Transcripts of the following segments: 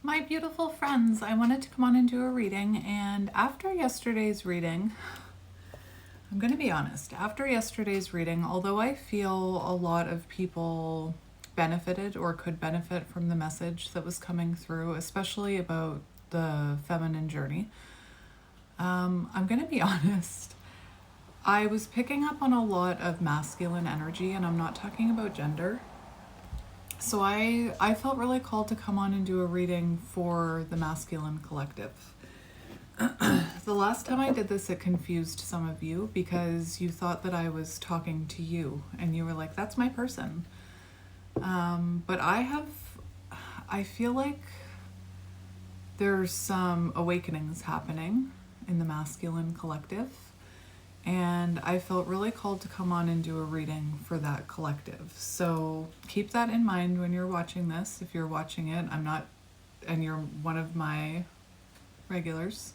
My beautiful friends, I wanted to come on and do a reading, and after yesterday's reading, I'm going to be honest, after yesterday's reading, although I feel a lot of people benefited or could benefit from the message that was coming through, especially about the feminine journey, I'm going to be honest, I was picking up on a lot of masculine energy, and I'm not talking about gender. So I felt really called to come on and do a reading for the masculine collective. The last time I did this, it confused some of you because you thought that I was talking to you and you were like, that's my person. But I feel like there's some awakenings happening in the masculine collective. And I felt really called to come on and do a reading for that collective. So keep that in mind when you're watching this. If you're watching it, and you're one of my regulars,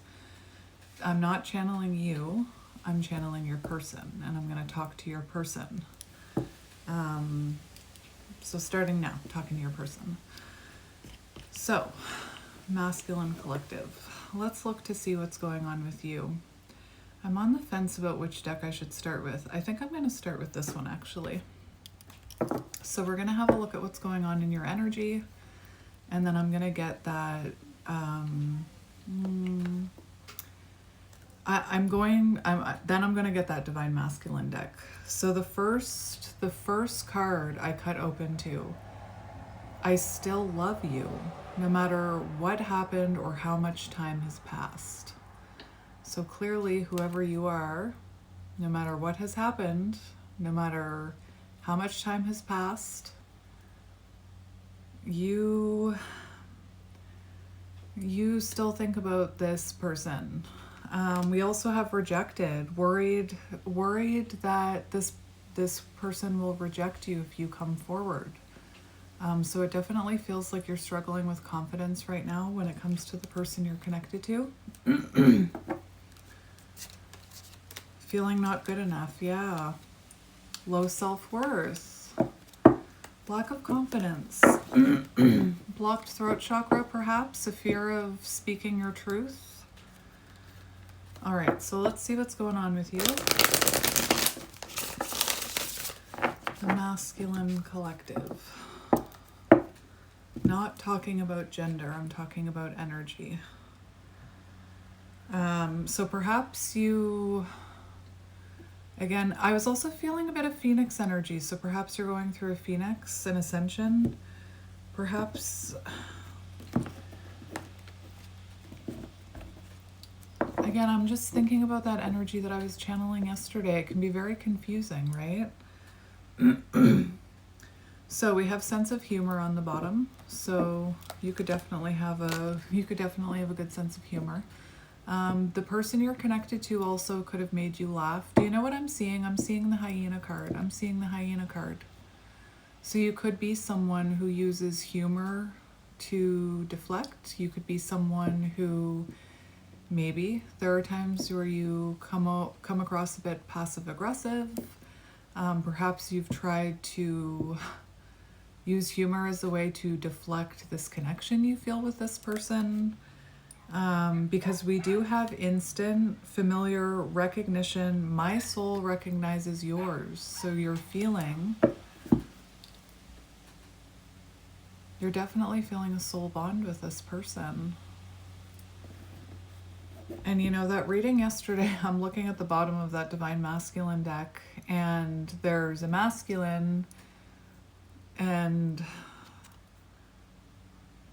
I'm not channeling you, I'm channeling your person, and I'm going to talk to your person. So starting now, talking to your person. So, masculine collective. Let's look to see what's going on with you. I'm on the fence about which deck I should start with. I think I'm going to start with this one, actually. So we're going to have a look at what's going on in your energy, and then I'm going to get that... then I'm going to get that Divine Masculine deck. So the first card I cut open to, I still love you, no matter what happened or how much time has passed. So clearly, whoever you are, no matter what has happened, no matter how much time has passed, you still think about this person. We also have rejected, worried that this person will reject you if you come forward. So it definitely feels like you're struggling with confidence right now when it comes to the person you're connected to. Feeling not good enough, yeah. Low self-worth. Lack of confidence. Blocked throat chakra, perhaps. A fear of speaking your truth. All right, so let's see what's going on with you. The masculine collective. Not talking about gender, I'm talking about energy. So perhaps you... Again, I was also feeling a bit of Phoenix energy, so perhaps you're going through a Phoenix, an ascension. Perhaps... Again, I'm just thinking about that energy that I was channeling yesterday. It can be very confusing, right? So we have sense of humor on the bottom. So you could definitely have a good sense of humor. The person you're connected to also could have made you laugh. Do you know what I'm seeing? I'm seeing the hyena card. So you could be someone who uses humor to deflect. You could be someone who maybe there are times where you come across a bit passive aggressive. Perhaps you've tried to use humor as a way to deflect this connection you feel with this person. Because we do have instant familiar recognition. My soul recognizes yours. So you're definitely feeling a soul bond with this person. And you know, that reading yesterday, I'm looking at the bottom of that Divine Masculine deck, and there's a masculine, and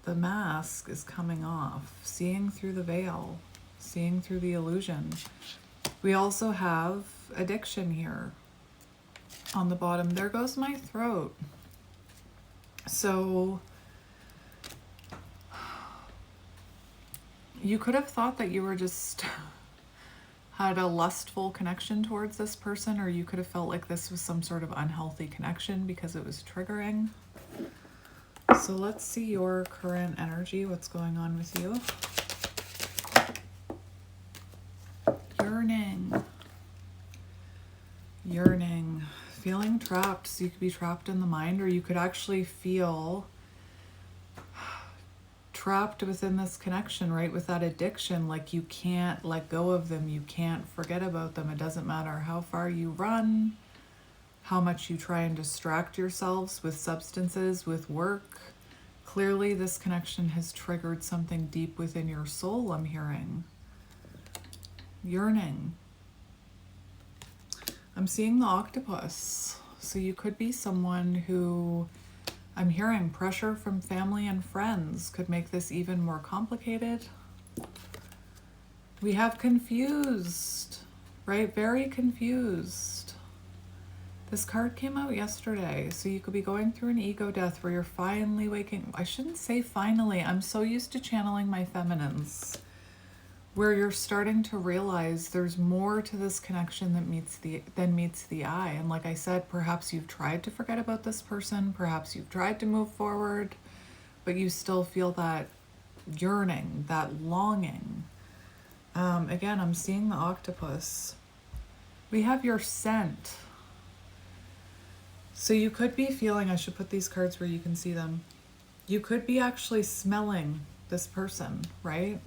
the mask is coming off, seeing through the veil, seeing through the illusion. We also have addiction here on the bottom. There goes my throat. So you could have thought that you were just had a lustful connection towards this person, or you could have felt like this was some sort of unhealthy connection because it was triggering. So let's see your current energy, what's going on with you. Yearning. Feeling trapped. So you could be trapped in the mind, or you could actually feel trapped within this connection, right? With that addiction, like you can't let go of them. You can't forget about them. It doesn't matter how far you run, how much you try and distract yourselves with substances, with work. Clearly, this connection has triggered something deep within your soul, I'm hearing. Yearning. I'm seeing the octopus. So you could be someone who, I'm hearing pressure from family and friends could make this even more complicated. We have confused, right? Very confused. This card came out yesterday. So you could be going through an ego death where you're finally waking. I shouldn't say finally. I'm so used to channeling my feminines. Where you're starting to realize there's more to this connection than meets the eye. And like I said, perhaps you've tried to forget about this person, perhaps you've tried to move forward, but you still feel that yearning, that longing. Again, I'm seeing the octopus. We have your scent. So you could be feeling, I should put these cards where you can see them. You could be actually smelling this person, right?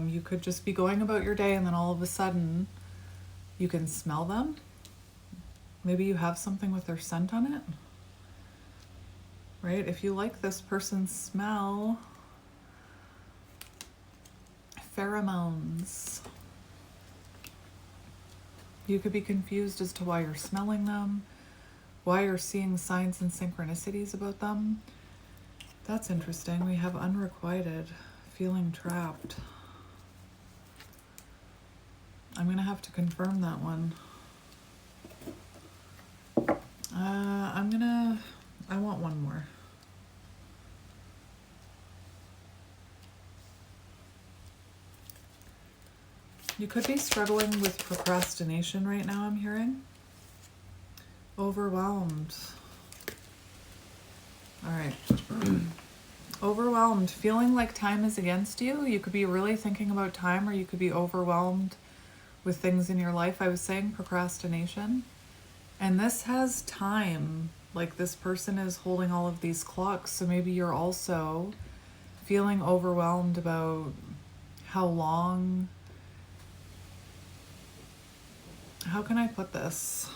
You could just be going about your day and then all of a sudden you can smell them. Maybe you have something with their scent on it, right? If you like this person's smell, pheromones. You could be confused as to why you're smelling them, why you're seeing signs and synchronicities about them. That's interesting. We have unrequited, feeling trapped. I'm going to have to confirm that one. I want one more. You could be struggling with procrastination right now, I'm hearing. Overwhelmed. All right. Overwhelmed, feeling like time is against you. You could be really thinking about time, or you could be overwhelmed with things in your life. I was saying procrastination. And this has time. Like this person is holding all of these clocks. So maybe you're also feeling overwhelmed about how long. How can I put this?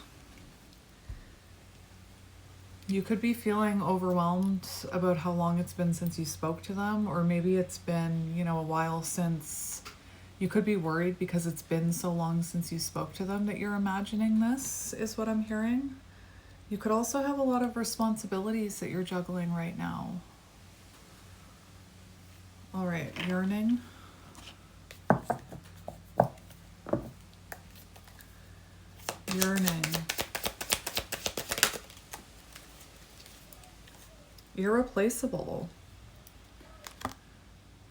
You could be feeling overwhelmed about how long it's been since you spoke to them, or maybe it's been, a while since. You could be worried because it's been so long since you spoke to them that you're imagining this, is what I'm hearing. You could also have a lot of responsibilities that you're juggling right now. All right, yearning. Yearning. Irreplaceable.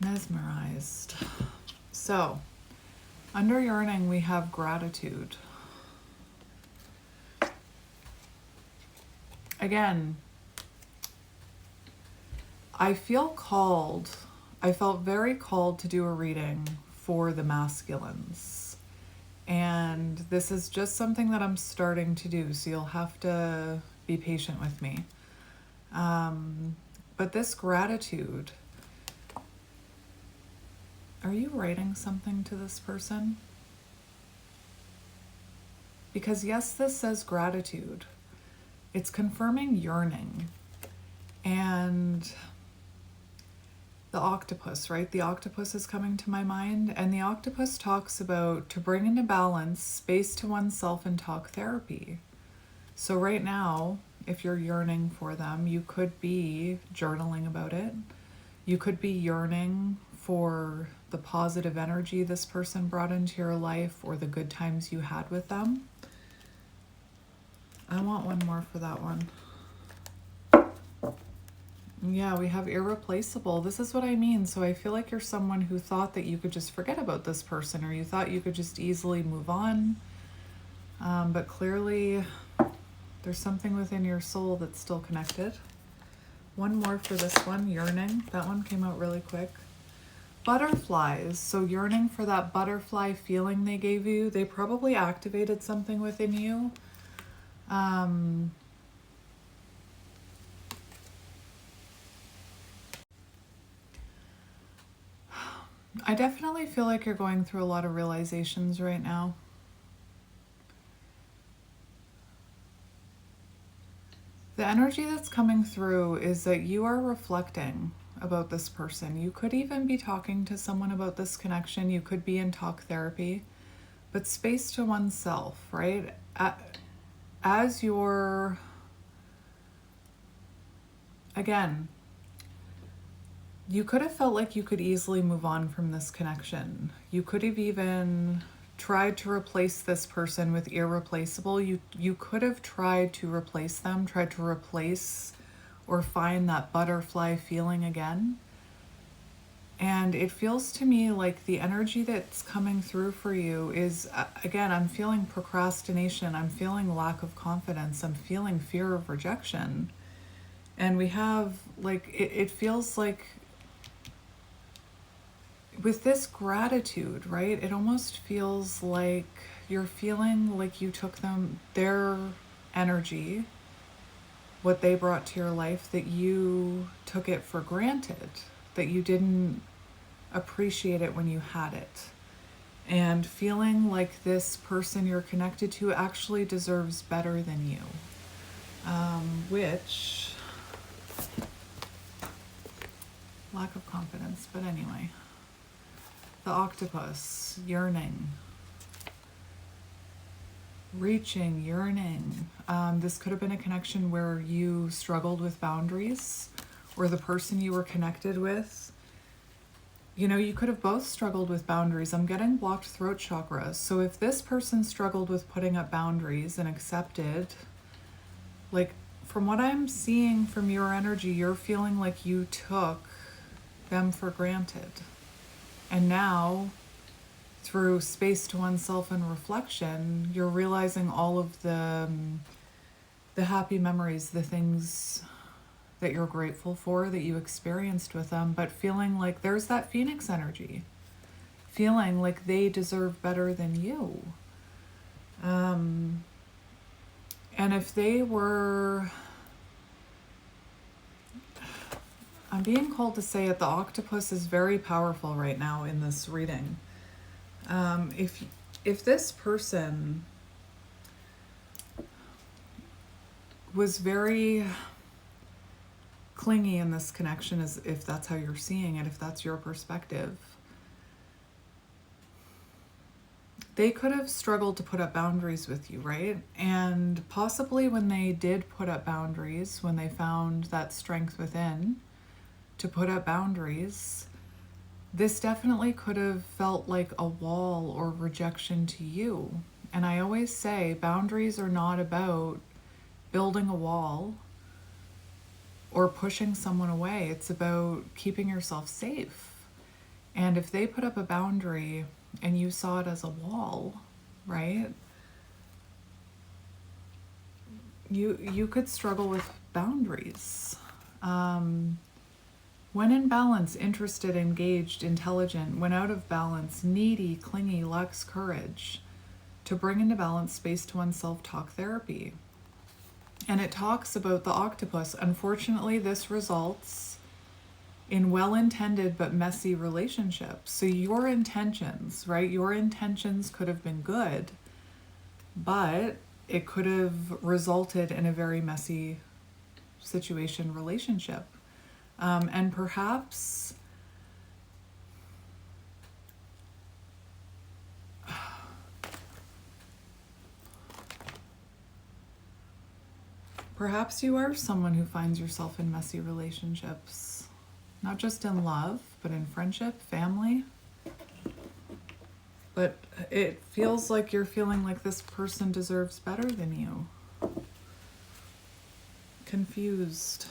Mesmerized. So, under yearning, we have gratitude. Again, I felt very called to do a reading for the masculines. And this is just something that I'm starting to do, so you'll have to be patient with me. But this gratitude, are you writing something to this person? Because yes, this says gratitude. It's confirming yearning. And the octopus, right? The octopus is coming to my mind. And the octopus talks about to bring into balance space to oneself and talk therapy. So right now, if you're yearning for them, you could be journaling about it. You could be yearning for the positive energy this person brought into your life or the good times you had with them. I want one more for that one. Yeah, we have irreplaceable. This is what I mean. So I feel like you're someone who thought that you could just forget about this person, or you thought you could just easily move on. But clearly there's something within your soul that's still connected. One more for this one, yearning. That one came out really quick. Butterflies. So yearning for that butterfly feeling they gave you. They probably activated something within you. I definitely feel like you're going through a lot of realizations right now. The energy that's coming through is that you are reflecting about this person. You could even be talking to someone about this connection. You could be in talk therapy, but space to oneself, right? As you're, again, you could have felt like you could easily move on from this connection. You could have even tried to replace this person with irreplaceable. You could have tried to replace them, tried to replace or find that butterfly feeling again. And it feels to me like the energy that's coming through for you is, again, I'm feeling procrastination, I'm feeling lack of confidence, I'm feeling fear of rejection. And we have, like, it feels like with this gratitude, right? It almost feels like you're feeling like you took their energy, what they brought to your life, that you took it for granted, that you didn't appreciate it when you had it. And feeling like this person you're connected to actually deserves better than you. Which, lack of confidence, but anyway. The octopus, yearning, reaching, yearning. This could have been a connection where you struggled with boundaries, or the person you were connected with. You know, you could have both struggled with boundaries. I'm getting blocked throat chakra. So if this person struggled with putting up boundaries and accepted, like, from what I'm seeing from your energy, you're feeling like you took them for granted. And now, through space to oneself and reflection, you're realizing all of the happy memories, the things that you're grateful for that you experienced with them, but feeling like there's that Phoenix energy, feeling like they deserve better than you. And if they were, I'm being called to say it, the octopus is very powerful right now in this reading. If this person was very clingy in this connection, as if that's how you're seeing it, if that's your perspective, they could have struggled to put up boundaries with you, right? And possibly when they did put up boundaries, when they found that strength within to put up boundaries, this definitely could have felt like a wall or rejection to you. And I always say boundaries are not about building a wall or pushing someone away. It's about keeping yourself safe. And if they put up a boundary and you saw it as a wall, right? You could struggle with boundaries. When in balance, interested, engaged, intelligent. When out of balance, needy, clingy, lacks courage. To bring into balance, space to oneself, talk therapy. And it talks about the octopus. Unfortunately, this results in well-intended but messy relationships. So your intentions, right? Your intentions could have been good, but it could have resulted in a very messy situation, relationship. And perhaps you are someone who finds yourself in messy relationships, not just in love, but in friendship, family. But it feels like you're feeling like this person deserves better than you. Confused.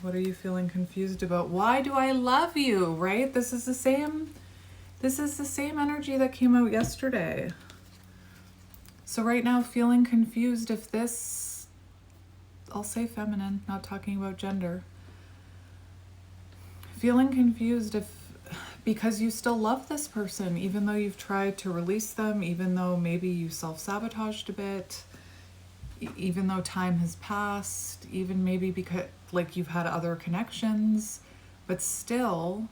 What are you feeling confused about? Why do I love you, right? This is the same energy that came out yesterday. So right now, feeling confused if this, I'll say feminine, not talking about gender. Feeling confused because you still love this person, even though you've tried to release them, even though maybe you self-sabotaged a bit, even though time has passed, even maybe because like you've had other connections, but still,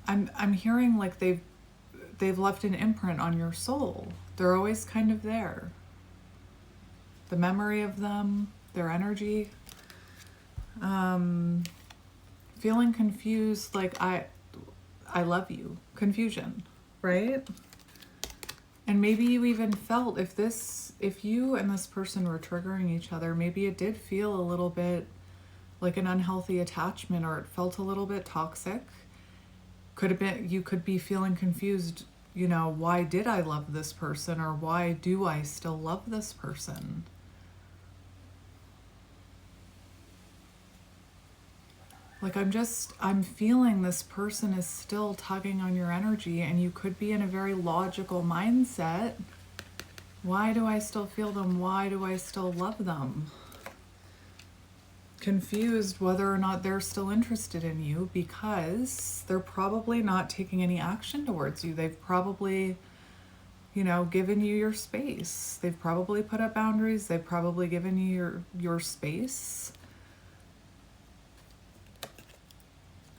I'm hearing like they've left an imprint on your soul. They're always kind of there. The memory of them, their energy. Feeling confused, like I love you. Confusion, right? And maybe you even felt if you and this person were triggering each other, maybe it did feel a little bit like an unhealthy attachment, or it felt a little bit toxic. Could have been, you could be feeling confused, why did I love this person, or why do I still love this person? Like I'm feeling this person is still tugging on your energy, and you could be in a very logical mindset. Why do I still feel them? Why do I still love them? Confused whether or not they're still interested in you, because they're probably not taking any action towards you. They've probably, given you your space. They've probably put up boundaries. They've probably given you your space.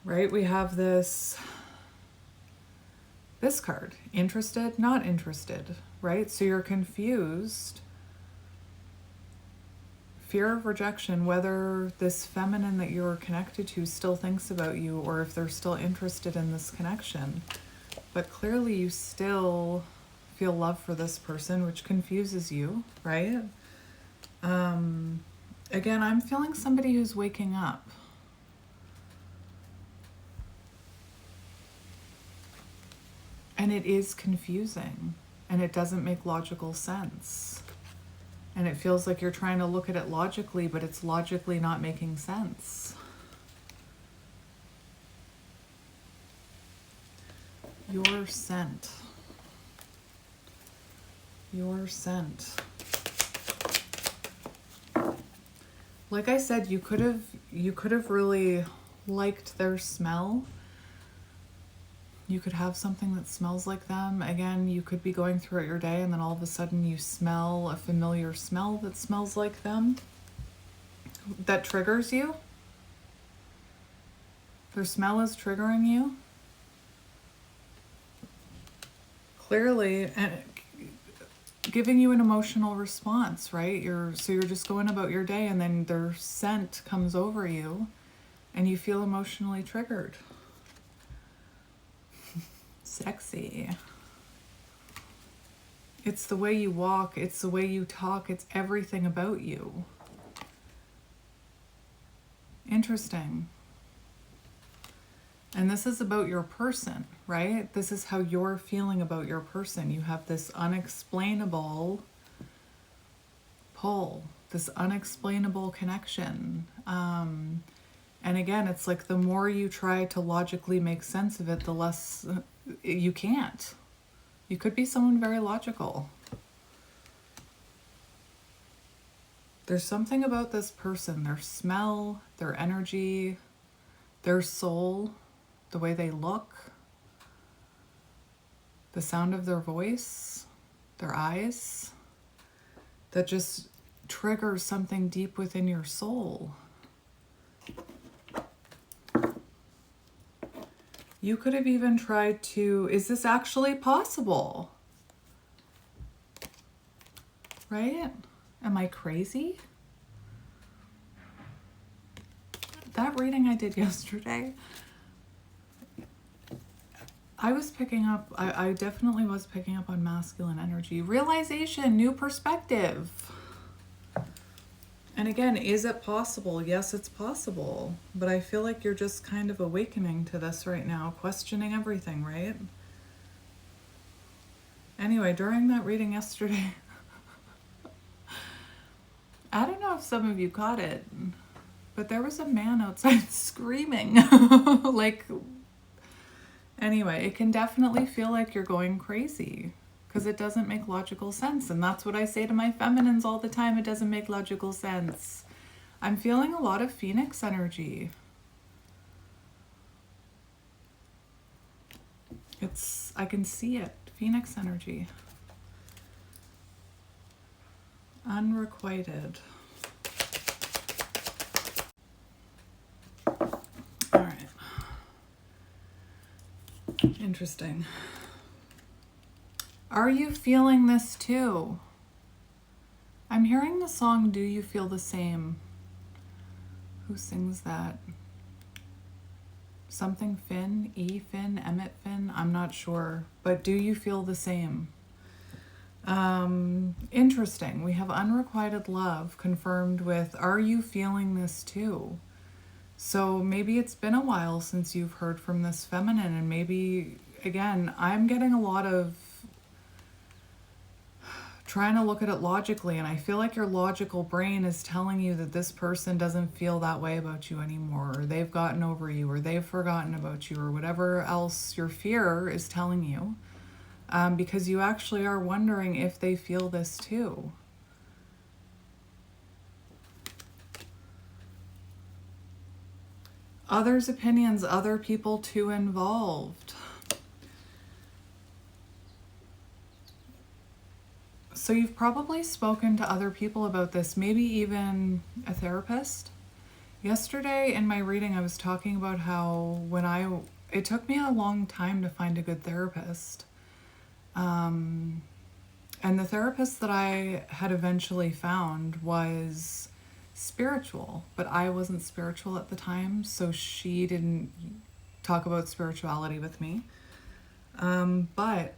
Right? We have this card, interested, not interested, right? So you're confused. Fear of rejection, whether this feminine that you're connected to still thinks about you, or if they're still interested in this connection. But clearly you still feel love for this person, which confuses you, right? Again, I'm feeling somebody who's waking up. And it is confusing, and it doesn't make logical sense. And it feels like you're trying to look at it logically, but it's logically not making sense. Your scent. Your scent. Like I said, you could have really liked their smell. You could have something that smells like them. Again, you could be going throughout your day, and then all of a sudden you smell a familiar smell that smells like them. That triggers you. Their smell is triggering you. Clearly, and giving you an emotional response, right? So you're just going about your day, and then their scent comes over you, and you feel emotionally triggered. Sexy. It's the way you walk, it's the way you talk, it's everything about you. Interesting. And this is about your person, right? This is how you're feeling about your person. You have this unexplainable pull, this unexplainable connection. And again, it's like the more you try to logically make sense of it, the less you can't. You could be someone very logical. There's something about this person, their smell, their energy, their soul, the way they look, the sound of their voice, their eyes, that just triggers something deep within your soul. You could have even tried to, is this actually possible? Right? Am I crazy? That reading I did yesterday, I was picking up, I definitely was picking up on masculine energy. Realization, new perspective. And again, is it possible? Yes, it's possible. But I feel like you're just kind of awakening to this right now, questioning everything, right? Anyway, during that reading yesterday, I don't know if some of you caught it, but there was a man outside screaming. Anyway, it can definitely feel like you're going crazy, because it doesn't make logical sense. And that's what I say to my feminines all the time. It doesn't make logical sense. I'm feeling a lot of Phoenix energy. I can see it. Phoenix energy. Unrequited. All right. Interesting. Are you feeling this too? I'm hearing the song Do You Feel the Same? Who sings that? Something Finn? E. Finn? Emmett Finn? I'm not sure. But do you feel the same? Interesting. We have unrequited love confirmed with are you feeling this too? So maybe it's been a while since you've heard from this feminine, and maybe, again, I'm getting a lot of trying to look at it logically, and I feel like your logical brain is telling you that this person doesn't feel that way about you anymore, or they've gotten over you, or they've forgotten about you, or whatever else your fear is telling you, because you actually are wondering if they feel this too. Others' opinions, other people too involved. So you've probably spoken to other people about this, maybe even a therapist. Yesterday in my reading, I was talking about how it took me a long time to find a good therapist. And the therapist that I had eventually found was spiritual, but I wasn't spiritual at the time, so she didn't talk about spirituality with me. But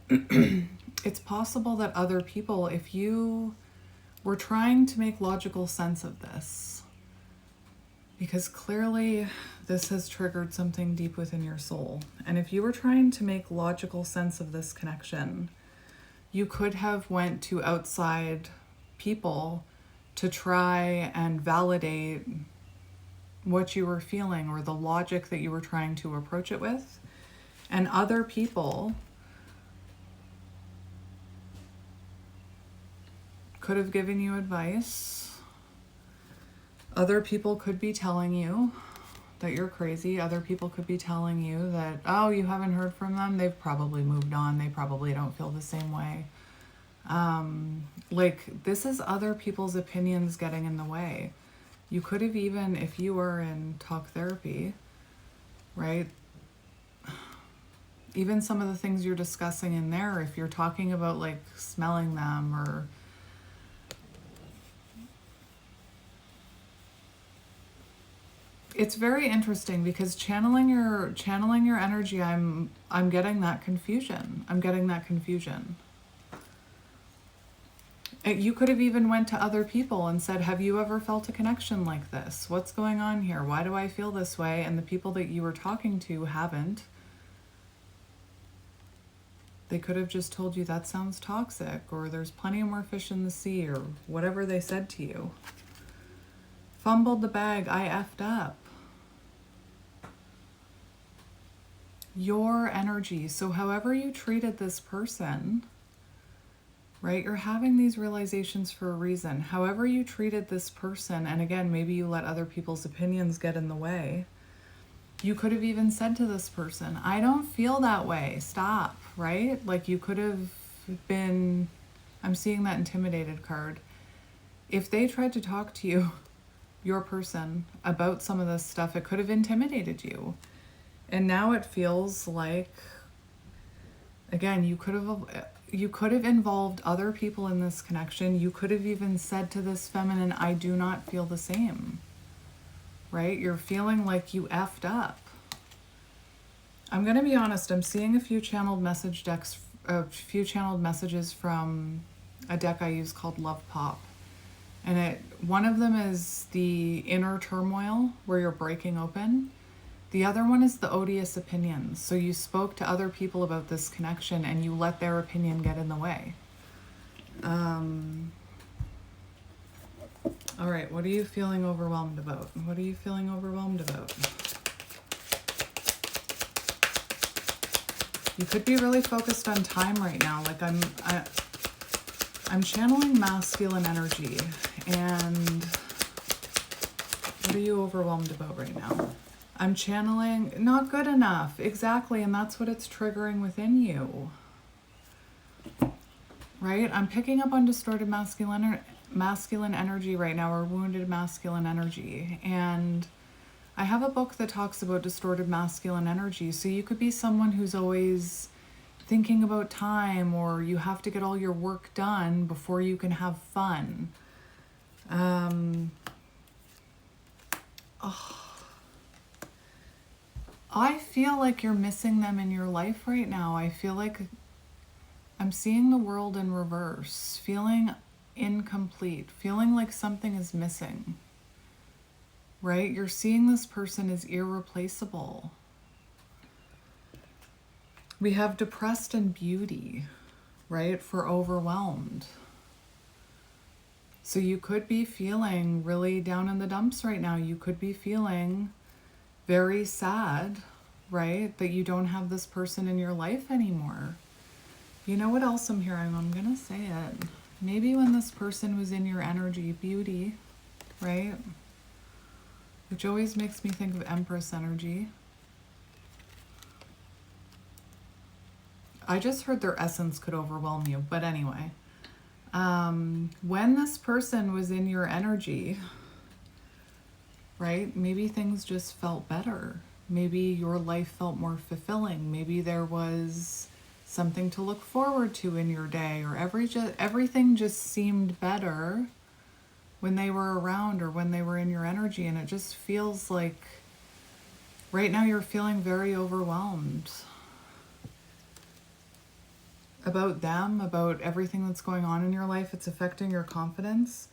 it's possible that other people, if you were trying to make logical sense of this, because clearly this has triggered something deep within your soul, and if you were trying to make logical sense of this connection, you could have went to outside people to try and validate what you were feeling or the logic that you were trying to approach it with. And other people could have given you advice. Other people could be telling you that you're crazy. Other people could be telling you that, oh, you haven't heard from them. They've probably moved on. They probably don't feel the same way. This is other people's opinions getting in the way. You could have even, if you were in talk therapy, right? Even some of the things you're discussing in there, if you're talking about like smelling them or it's very interesting because channeling your energy, I'm getting that confusion. You could have even went to other people and said, have you ever felt a connection like this? What's going on here? Why do I feel this way? And the people that you were talking to haven't. They could have just told you that sounds toxic, or there's plenty more fish in the sea, or whatever they said to you. Fumbled the bag, I effed up. Your energy. So however you treated this person, right? You're having these realizations for a reason. However you treated this person, and again, maybe you let other people's opinions get in the way. You could have even said to this person, I don't feel that way. Stop, right? Like you could have been, I'm seeing that intimidated card. If they tried to talk to you, your person, about some of this stuff, it could have intimidated you. And now it feels like, again, you could have involved other people in this connection. You could have even said to this feminine, I do not feel the same. Right? You're feeling like you effed up. I'm going to be honest. I'm seeing a few channeled messages from a deck I use called Love Pop. And one of them is the inner turmoil where you're breaking open. The other one is the odious opinions. So you spoke to other people about this connection and you let their opinion get in the way. All right, what are you feeling overwhelmed about? What are you feeling overwhelmed about? You could be really focused on time right now. Like I'm channeling masculine energy, and what are you overwhelmed about right now? I'm channeling not good enough. Exactly, and that's what it's triggering within you. Right? I'm picking up on distorted masculine energy right now, or wounded masculine energy. And I have a book that talks about distorted masculine energy. So you could be someone who's always thinking about time, or you have to get all your work done before you can have fun. I feel like you're missing them in your life right now. I feel like I'm seeing the world in reverse, feeling incomplete, feeling like something is missing, right? You're seeing this person as irreplaceable. We have depressed and beauty, right, for overwhelmed. So you could be feeling really down in the dumps right now. You could be feeling very sad, right, that you don't have this person in your life anymore. You know what else I'm hearing? I'm going to say it. Maybe when this person was in your energy, beauty, right? Which always makes me think of Empress energy. I just heard their essence could overwhelm you. But anyway, when this person was in your energy, right, maybe things just felt better. Maybe your life felt more fulfilling. Maybe there was something to look forward to in your day, or everything just seemed better when they were around or when they were in your energy. And it just feels like right now you're feeling very overwhelmed about them, about everything that's going on in your life. It's affecting your confidence.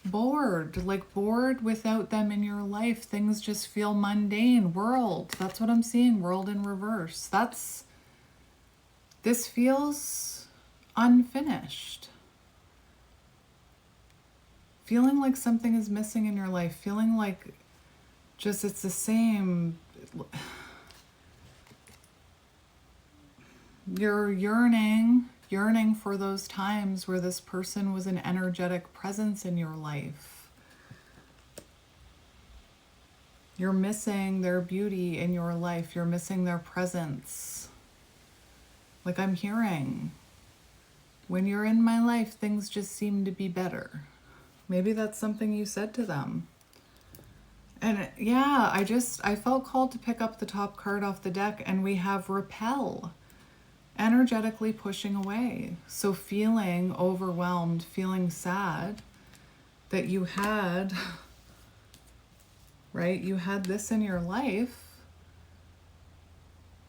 Bored without them in your life. Things just feel mundane. World, that's what I'm seeing. World in reverse. This feels unfinished. Feeling like something is missing in your life. Feeling like just it's the same. You're yearning for those times where this person was an energetic presence in your life. You're missing their beauty in your life. You're missing their presence. Like I'm hearing, when you're in my life, things just seem to be better. Maybe that's something you said to them. And yeah, I felt called to pick up the top card off the deck, and we have repel. Energetically pushing away. So feeling overwhelmed, feeling sad that you had, right? You had this in your life.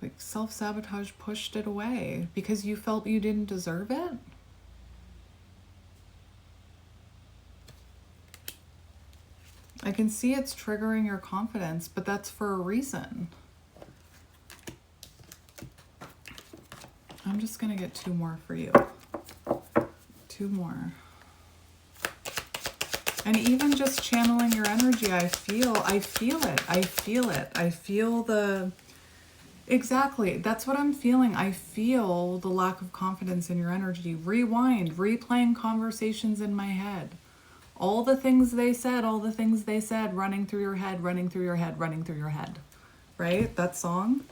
Like self-sabotage pushed it away because you felt you didn't deserve it. I can see it's triggering your confidence, but that's for a reason. I'm just going to get two more for you. Two more. And even just channeling your energy, I feel it. I feel the... Exactly. That's what I'm feeling. I feel the lack of confidence in your energy. Rewind, replaying conversations in my head. All the things they said, running through your head, running through your head, running through your head. Right? That song?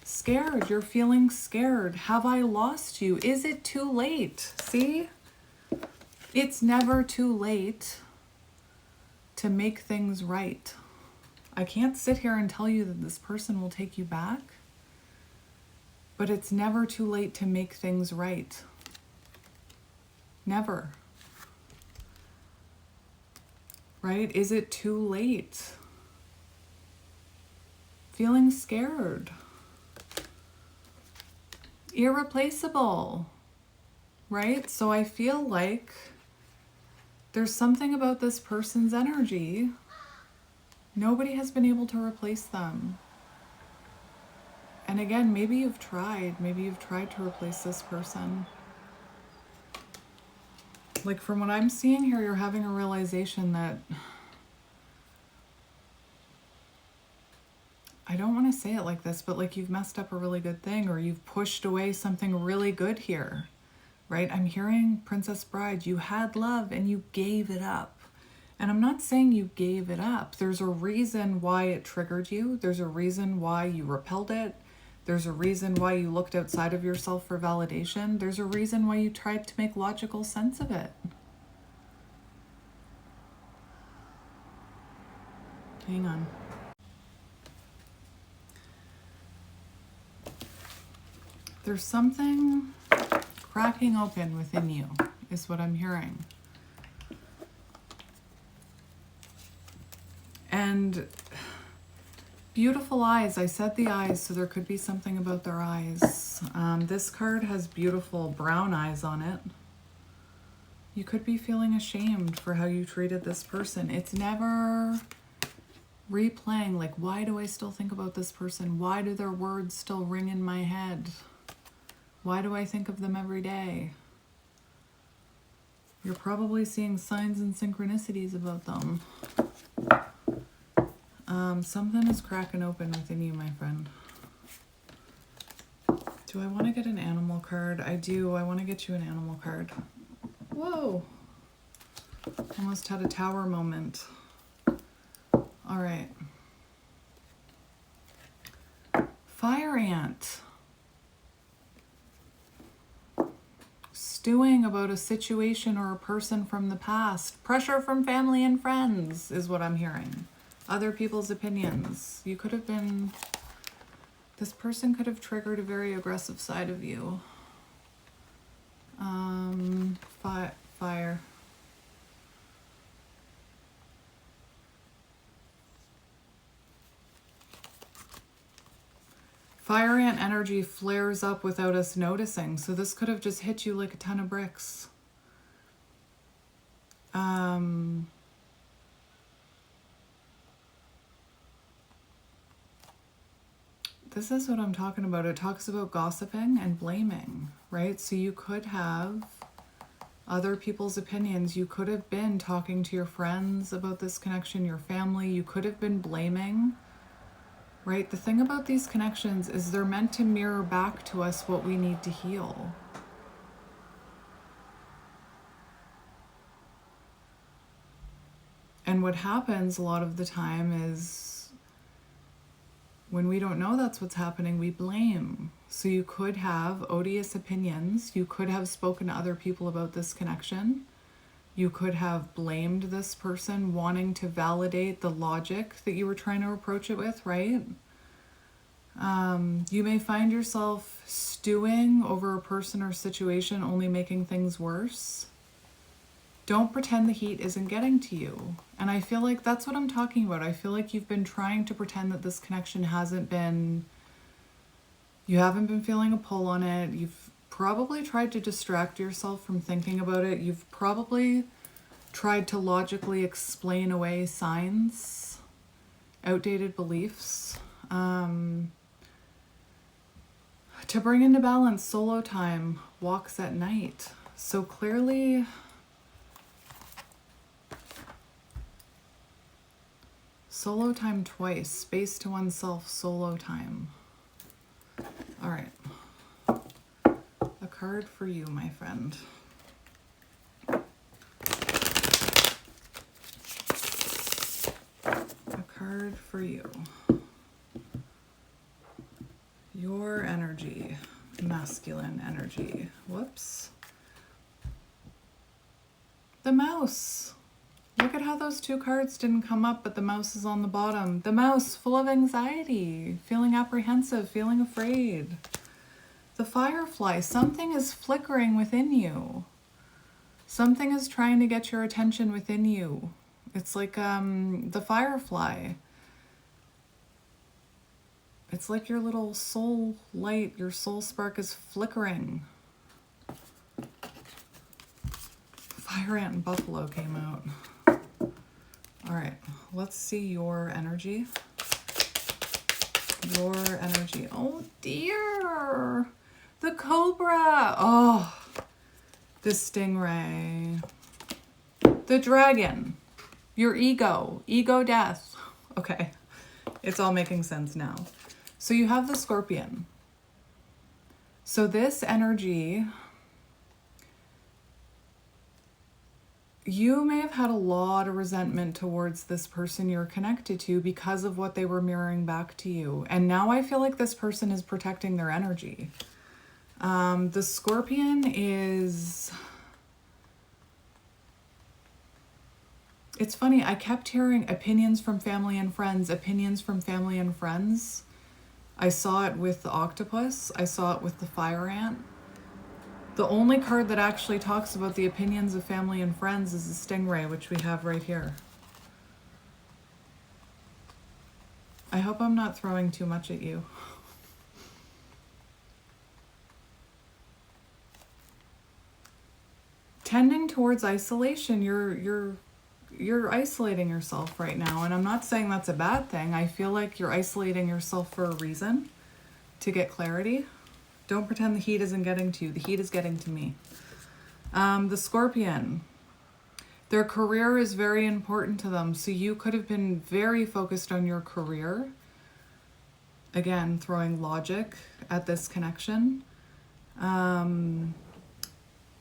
Scared. You're feeling scared. Have I lost you? Is it too late? See? It's never too late to make things right. I can't sit here and tell you that this person will take you back, but it's never too late to make things right. Never. Right? Is it too late? Feeling scared. Irreplaceable. Right? So I feel like there's something about this person's energy. Nobody has been able to replace them. And again, maybe you've tried to replace this person. Like from what I'm seeing here, you're having a realization that, I don't want to say it like this, but like you've messed up a really good thing, or you've pushed away something really good here, right? I'm hearing Princess Bride, you had love and you gave it up. And I'm not saying you gave it up. There's a reason why it triggered you. There's a reason why you repelled it. There's a reason why you looked outside of yourself for validation. There's a reason why you tried to make logical sense of it. Hang on. There's something cracking open within you, is what I'm hearing. And beautiful eyes. I said the eyes, so there could be something about their eyes. This card has beautiful brown eyes on it. You could be feeling ashamed for how you treated this person. It's never replaying, like, why do I still think about this person? Why do their words still ring in my head? Why do I think of them every day? You're probably seeing signs and synchronicities about them. Something is cracking open within you, my friend. Do I want to get an animal card? I do. I want to get you an animal card. Whoa. Almost had a tower moment. All right. Fire ant. Stewing about a situation or a person from the past. Pressure from family and friends is what I'm hearing. Other people's opinions. You could have been... This person could have triggered a very aggressive side of you. Fire. Fire ant energy flares up without us noticing. So this could have just hit you like a ton of bricks. This is what I'm talking about. It talks about gossiping and blaming, right? So you could have other people's opinions. You could have been talking to your friends about this connection, your family. You could have been blaming, right? The thing about these connections is they're meant to mirror back to us what we need to heal. And what happens a lot of the time is when we don't know that's what's happening, we blame. So you could have odious opinions. You could have spoken to other people about this connection. You could have blamed this person, wanting to validate the logic that you were trying to approach it with, right? You may find yourself stewing over a person or situation, only making things worse. Don't pretend the heat isn't getting to you. And I feel like that's what I'm talking about. I feel like you've been trying to pretend that this connection you haven't been feeling a pull on it. You've probably tried to distract yourself from thinking about it. You've probably tried to logically explain away signs, outdated beliefs. To bring into balance, solo time, walks at night. So clearly... Solo time twice. Space to oneself, solo time. All right. A card for you, my friend. A card for you. Your energy. Masculine energy. Whoops. The mouse. Look at how those two cards didn't come up, but the mouse is on the bottom. The mouse, full of anxiety, feeling apprehensive, feeling afraid. The firefly, something is flickering within you. Something is trying to get your attention within you. It's like the firefly. It's like your little soul light, your soul spark is flickering. Fire ant and buffalo came out. All right, let's see your energy. Your energy. Oh dear. The cobra. Oh, the stingray. The dragon. Your ego. Ego death. Okay, it's all making sense now. So you have the scorpion. So this energy... You may have had a lot of resentment towards this person you're connected to because of what they were mirroring back to you. And now I feel like this person is protecting their energy. The scorpion is... It's funny, I kept hearing opinions from family and friends, opinions from family and friends. I saw it with the octopus. I saw it with the fire ant. The only card that actually talks about the opinions of family and friends is the stingray, which we have right here. I hope I'm not throwing too much at you. Tending towards isolation, you're isolating yourself right now, and I'm not saying that's a bad thing. I feel like you're isolating yourself for a reason, to get clarity. Don't pretend the heat isn't getting to you. The heat is getting to me. The Scorpion, their career is very important to them, so you could have been very focused on your career. Again, throwing logic at this connection.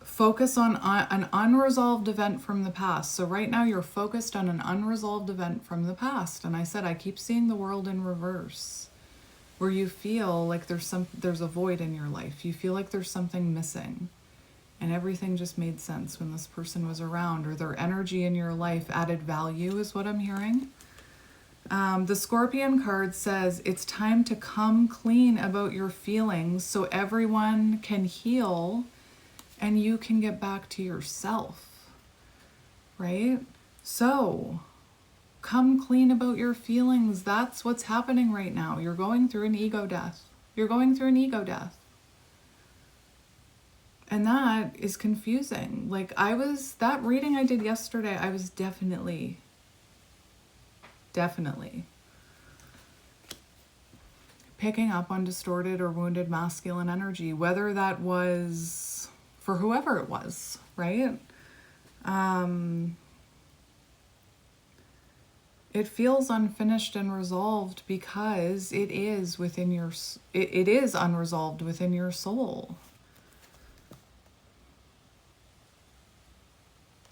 Focus on an unresolved event from the past. So right now you're focused on an unresolved event from the past. And I said, I keep seeing the world in reverse, where you feel like there's a void in your life. You feel like there's something missing, and everything just made sense when this person was around, or their energy in your life added value is what I'm hearing. The Scorpion card says it's time to come clean about your feelings so everyone can heal and you can get back to yourself, right? So come clean about your feelings. That's what's happening right now. You're going through an ego death. You're going through an ego death. And that is confusing. Like that reading I did yesterday, I was definitely picking up on distorted or wounded masculine energy, whether that was for whoever it was, right? It feels unfinished and resolved because it is within it is unresolved within your soul.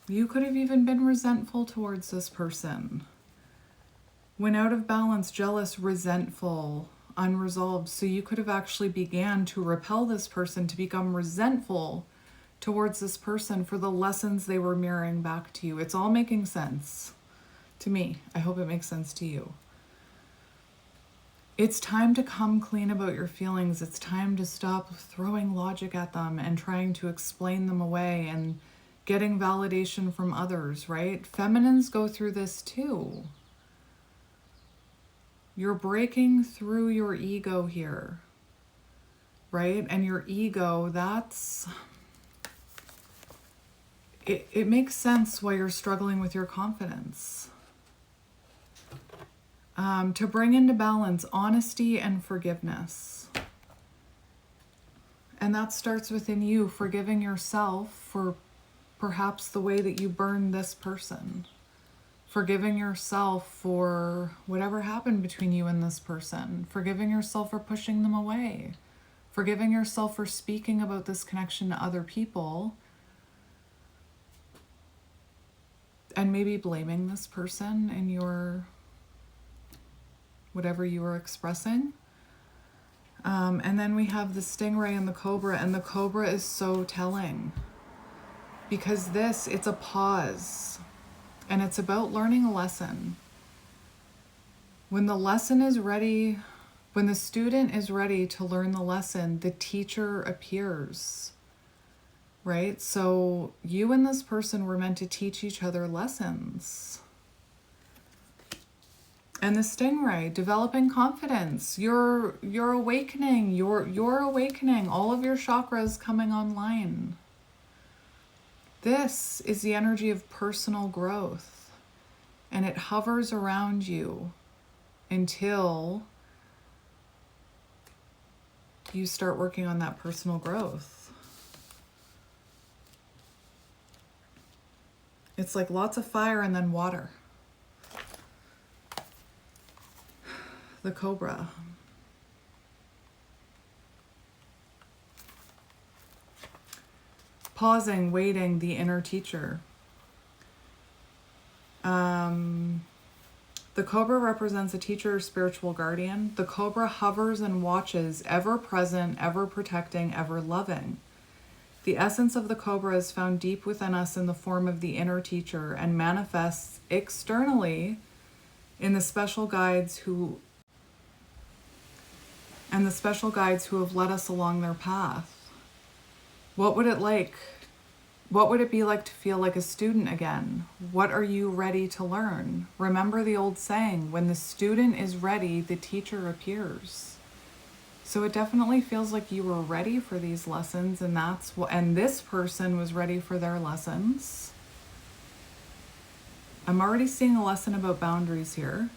You could have even been resentful towards this person. When out of balance, jealous, resentful, unresolved. So you could have actually began to repel this person, to become resentful towards this person for the lessons they were mirroring back to you. It's all making sense to me. I hope it makes sense to you. It's time to come clean about your feelings. It's time to stop throwing logic at them and trying to explain them away and getting validation from others, right? Feminines go through this too. You're breaking through your ego here, right? And your ego, it makes sense why you're struggling with your confidence. To bring into balance honesty and forgiveness. And that starts within you, forgiving yourself for perhaps the way that you burned this person. Forgiving yourself for whatever happened between you and this person. Forgiving yourself for pushing them away. Forgiving yourself for speaking about this connection to other people. And maybe blaming this person in your whatever you were expressing. And then we have the stingray and the cobra. And the cobra is so telling. Because it's a pause. And it's about learning a lesson. When the lesson is ready, when the student is ready to learn the lesson, the teacher appears. Right? So you and this person were meant to teach each other lessons. And the stingray, developing confidence. You're awakening. You're awakening. All of your chakras coming online. This is the energy of personal growth. And it hovers around you until you start working on that personal growth. It's like lots of fire and then water. The cobra. Pausing, waiting, the inner teacher. The cobra represents a teacher or spiritual guardian. The cobra hovers and watches, ever present, ever protecting, ever loving. The essence of the cobra is found deep within us in the form of the inner teacher and manifests externally in the special guides who and the special guides who have led us along their path. What would it be like to feel like a student again? What are you ready to learn? Remember the old saying, when the student is ready, the teacher appears. So it definitely feels like you were ready for these lessons, and this person was ready for their lessons. I'm already seeing a lesson about boundaries here,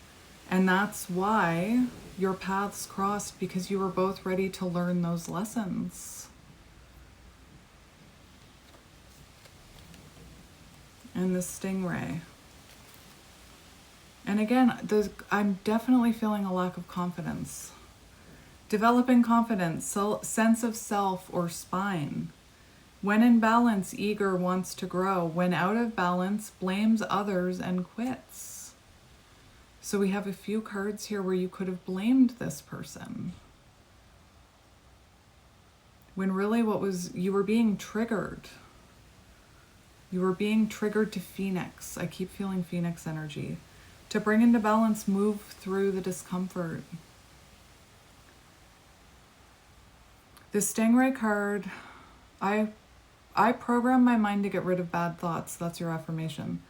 and that's why your paths crossed, because you were both ready to learn those lessons. And the stingray. And again, I'm definitely feeling a lack of confidence. Developing confidence, sense of self or spine. When in balance, eager, wants to grow. When out of balance, blames others and quits. So we have a few cards here where you could have blamed this person. When really you were being triggered. You were being triggered to Phoenix. I keep feeling Phoenix energy. To bring into balance, move through the discomfort. The stingray card, I program my mind to get rid of bad thoughts. That's your affirmation.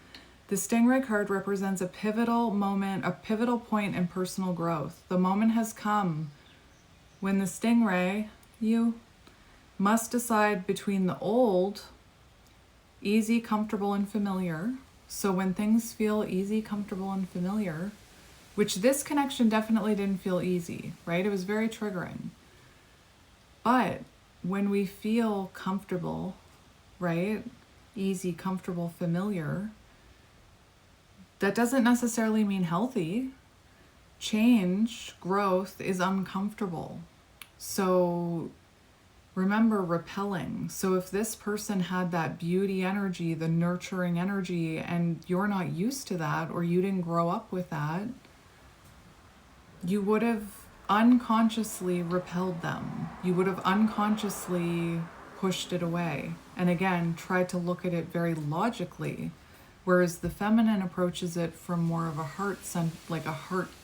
The stingray card represents a pivotal moment, a pivotal point in personal growth. The moment has come when the stingray, you, must decide between the old, easy, comfortable, and familiar. So when things feel easy, comfortable, and familiar, which this connection definitely didn't feel easy, right? It was very triggering. But when we feel comfortable, right? Easy, comfortable, familiar, that doesn't necessarily mean healthy. Change, growth is uncomfortable. So remember, repelling. So if this person had that beauty energy, the nurturing energy, and you're not used to that, or you didn't grow up with that, you would have unconsciously repelled them. You would have unconsciously pushed it away. And again, tried to look at it very logically, whereas the feminine approaches it from more of a heart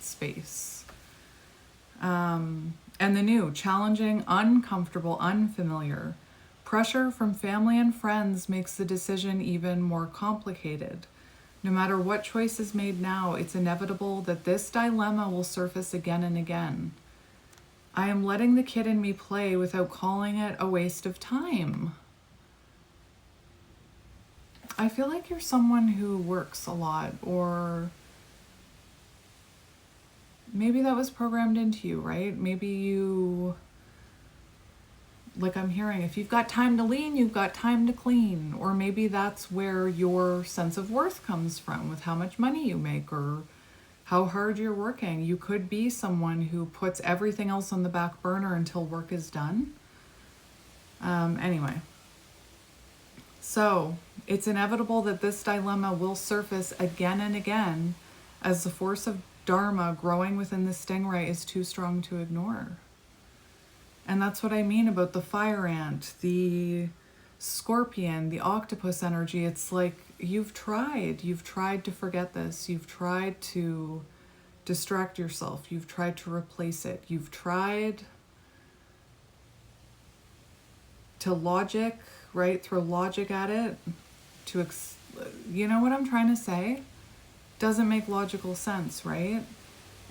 space. And the new, challenging, uncomfortable, unfamiliar. Pressure from family and friends makes the decision even more complicated. No matter what choice is made now, it's inevitable that this dilemma will surface again and again. I am letting the kid in me play without calling it a waste of time. I feel like you're someone who works a lot, or maybe that was programmed into you, right? Maybe you, like I'm hearing, if you've got time to lean, you've got time to clean. Or maybe that's where your sense of worth comes from, with how much money you make or how hard you're working. You could be someone who puts everything else on the back burner until work is done. Anyway, so it's inevitable that this dilemma will surface again and again as the force of Dharma growing within the stingray is too strong to ignore. And that's what I mean about the fire ant, the scorpion, the octopus energy. It's like you've tried to forget this. You've tried to distract yourself. You've tried to replace it. You've tried to logic, right? Throw logic at it. You know what I'm trying to say? Doesn't make logical sense, right?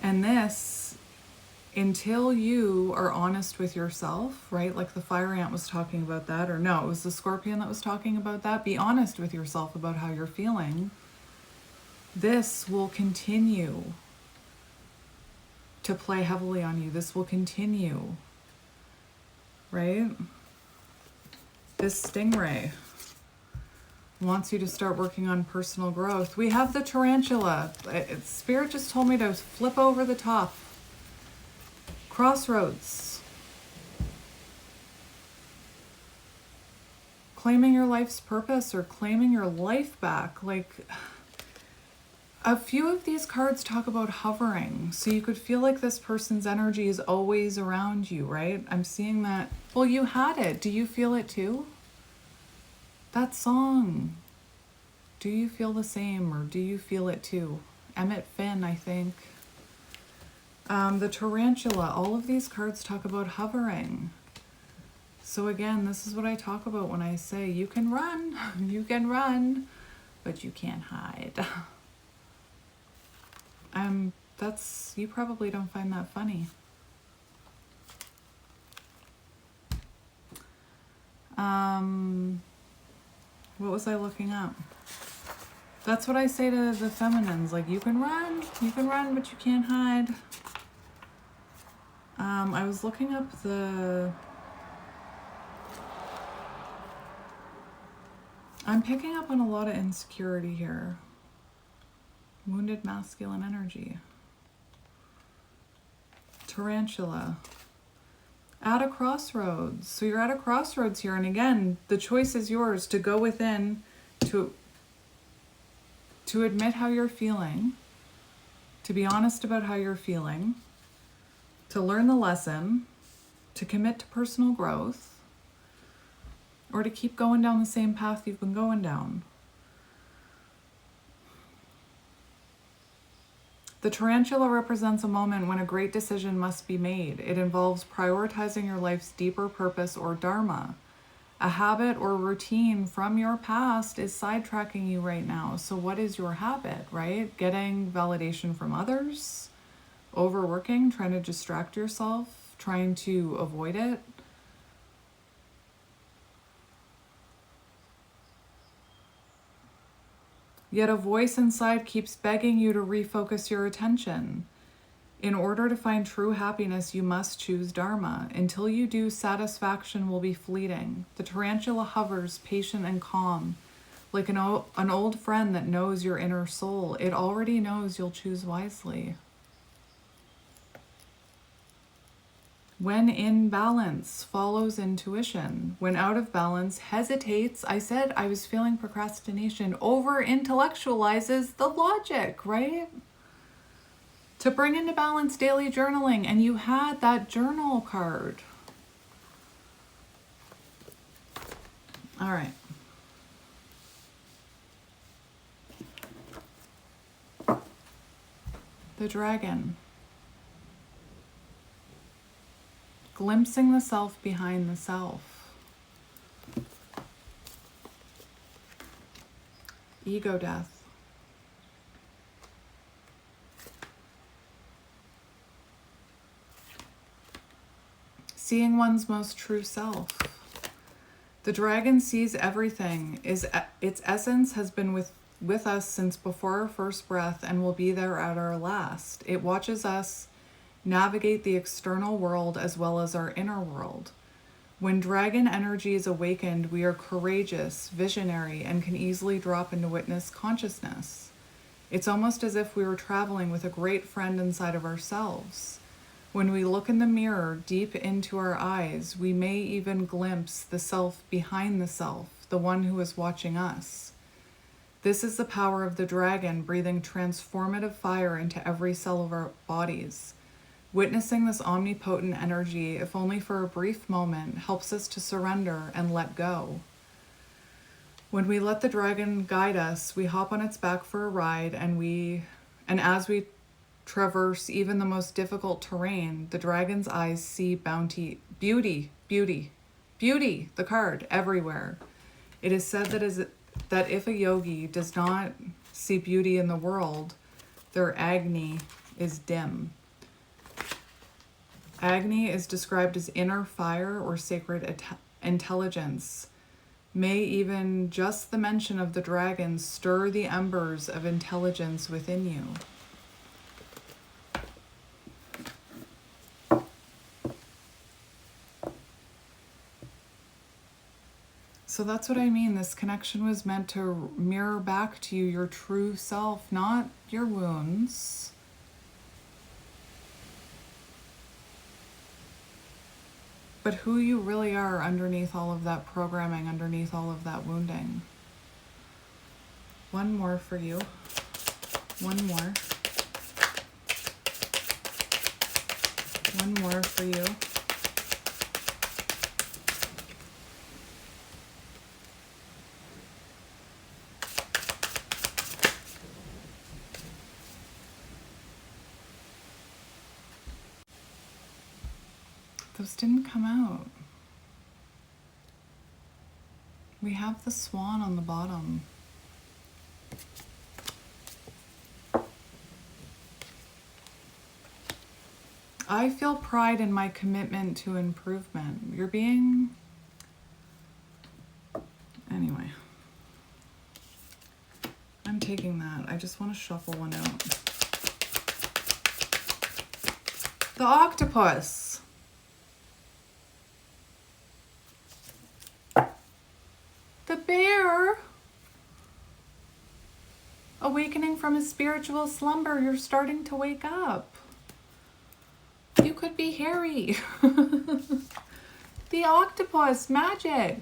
And this, until you are honest with yourself, right? Like the fire ant was talking about that, or no, it was the scorpion that was talking about that. Be honest with yourself about how you're feeling. This will continue to play heavily on you. This will continue, right? This stingray wants you to start working on personal growth. We have the tarantula. Spirit just told me to flip over the top. Crossroads. Claiming your life's purpose or claiming your life back. Like, a few of these cards talk about hovering. So you could feel like this person's energy is always around you, right? I'm seeing that. Well, you had it. Do you feel it too? That song. Do you feel the same, or do you feel it too? Emmett Finn, I think. The tarantula, all of these cards talk about hovering. So again, this is what I talk about when I say you can run, but you can't hide. You probably don't find that funny. What was I looking up? That's what I say to the feminines, like you can run, but you can't hide. I was looking up I'm picking up on a lot of insecurity here. Wounded masculine energy. Tarantula. At a crossroads. So you're at a crossroads here, and again, the choice is yours to go within, to admit how you're feeling, to be honest about how you're feeling, to learn the lesson, to commit to personal growth, or to keep going down the same path you've been going down. The tarantula represents a moment when a great decision must be made. It involves prioritizing your life's deeper purpose or dharma. A habit or routine from your past is sidetracking you right now. So what is your habit, right? Getting validation from others, overworking, trying to distract yourself, trying to avoid it. Yet a voice inside keeps begging you to refocus your attention. In order to find true happiness, you must choose Dharma. Until you do, satisfaction will be fleeting. The tarantula hovers, patient and calm, like an old friend that knows your inner soul. It already knows you'll choose wisely. When in balance, follows intuition. When out of balance, hesitates. I said I was feeling procrastination. Over-intellectualizes the logic, right? To bring into balance, daily journaling. And you had that journal card. All right. The dragon. Glimpsing the self behind the self. Ego death. Seeing one's most true self. The dragon sees everything. Its essence has been with us since before our first breath and will be there at our last. It watches us navigate the external world as well as our inner world. When dragon energy is awakened, we are courageous, visionary, and can easily drop into witness consciousness. It's almost as if we were traveling with a great friend inside of ourselves. When we look in the mirror deep into our eyes, we may even glimpse the self behind the self, the one who is watching us. This is the power of the dragon, breathing transformative fire into every cell of our bodies. Witnessing this omnipotent energy, if only for a brief moment, helps us to surrender and let go. When we let the dragon guide us, we hop on its back for a ride, and as we traverse even the most difficult terrain, the dragon's eyes see beauty, the card, everywhere. It is said that if a yogi does not see beauty in the world, their Agni is dim. Agni is described as inner fire or sacred intelligence. May even just the mention of the dragon stir the embers of intelligence within you. So that's what I mean. This connection was meant to mirror back to you your true self, not your wounds. But who you really are underneath all of that programming, underneath all of that wounding. One more for you. One more. One more for you. Those didn't come out. We have the swan on the bottom. I feel pride in my commitment to improvement. You're being... Anyway. I'm taking that. I just want to shuffle one out. The octopus. The bear. Awakening from his spiritual slumber. You're starting to wake up. You could be hairy. The octopus, magic.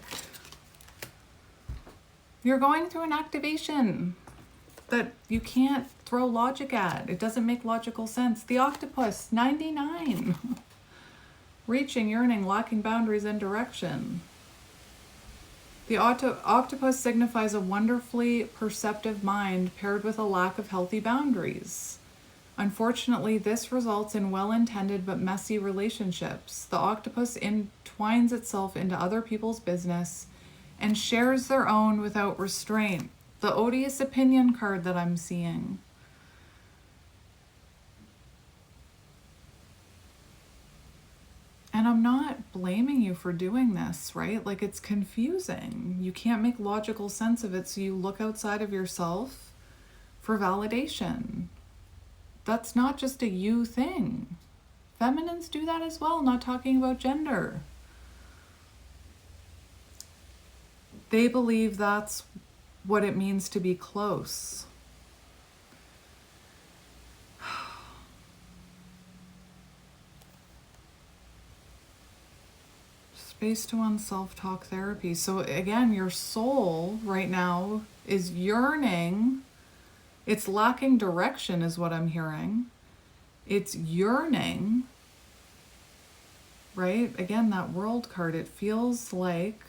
You're going through an activation that you can't throw logic at. It doesn't make logical sense. The octopus, 99. Reaching, yearning, lacking boundaries and direction. The octopus signifies a wonderfully perceptive mind paired with a lack of healthy boundaries. Unfortunately, this results in well-intended but messy relationships. The octopus entwines itself into other people's business and shares their own without restraint. The odious opinion card that I'm seeing. And I'm not blaming you for doing this, right? Like, it's confusing. You can't make logical sense of it, so you look outside of yourself for validation. That's not just a you thing. Feminines do that as well, not talking about gender. They believe that's what it means to be close. Space to one self-talk therapy. So again, your soul right now is yearning. It's lacking direction is what I'm hearing. It's yearning, right? Again, that world card, it feels like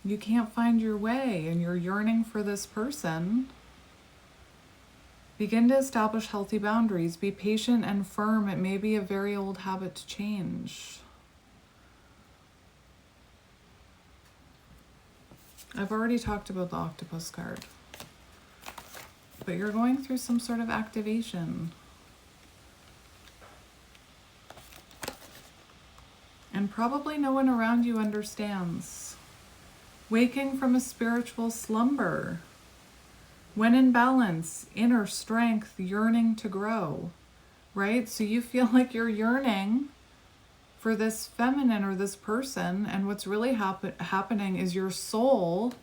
you can't find your way and you're yearning for this person. Begin to establish healthy boundaries. Be patient and firm. It may be a very old habit to change. I've already talked about the octopus card. But you're going through some sort of activation. And probably no one around you understands. Waking from a spiritual slumber. When in balance, inner strength, yearning to grow, right? So you feel like you're yearning for this feminine or this person, and what's really happening is your soul,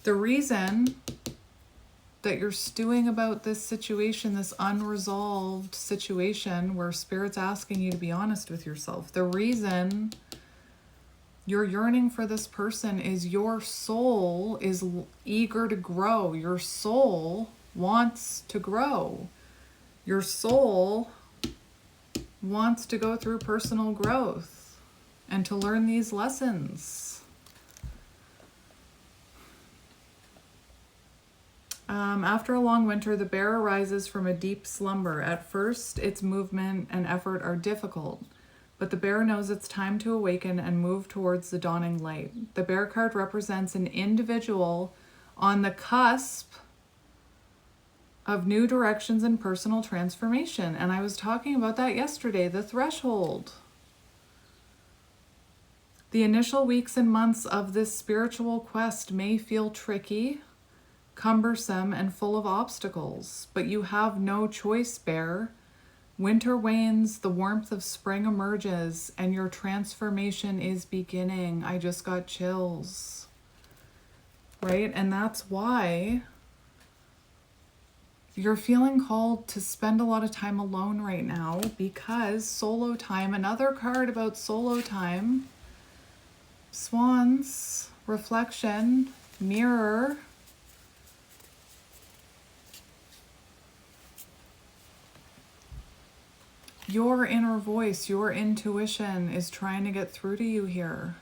the reason that you're stewing about this situation, this unresolved situation where Spirit's asking you to be honest with yourself, the reason you're yearning for this person is your soul is eager to grow. Your soul wants to grow. Your soul wants to go through personal growth and to learn these lessons. After a long winter, the bear arises from a deep slumber. At first, its movement and effort are difficult. But the bear knows it's time to awaken and move towards the dawning light. The bear card represents an individual on the cusp of new directions and personal transformation. And I was talking about that yesterday, the threshold. The initial weeks and months of this spiritual quest may feel tricky, cumbersome, and full of obstacles. But you have no choice, bear. Winter wanes, the warmth of spring emerges, and your transformation is beginning. I just got chills, right? And that's why you're feeling called to spend a lot of time alone right now, because solo time, another card about solo time, swans, reflection, mirror. Your inner voice, your intuition is trying to get through to you here.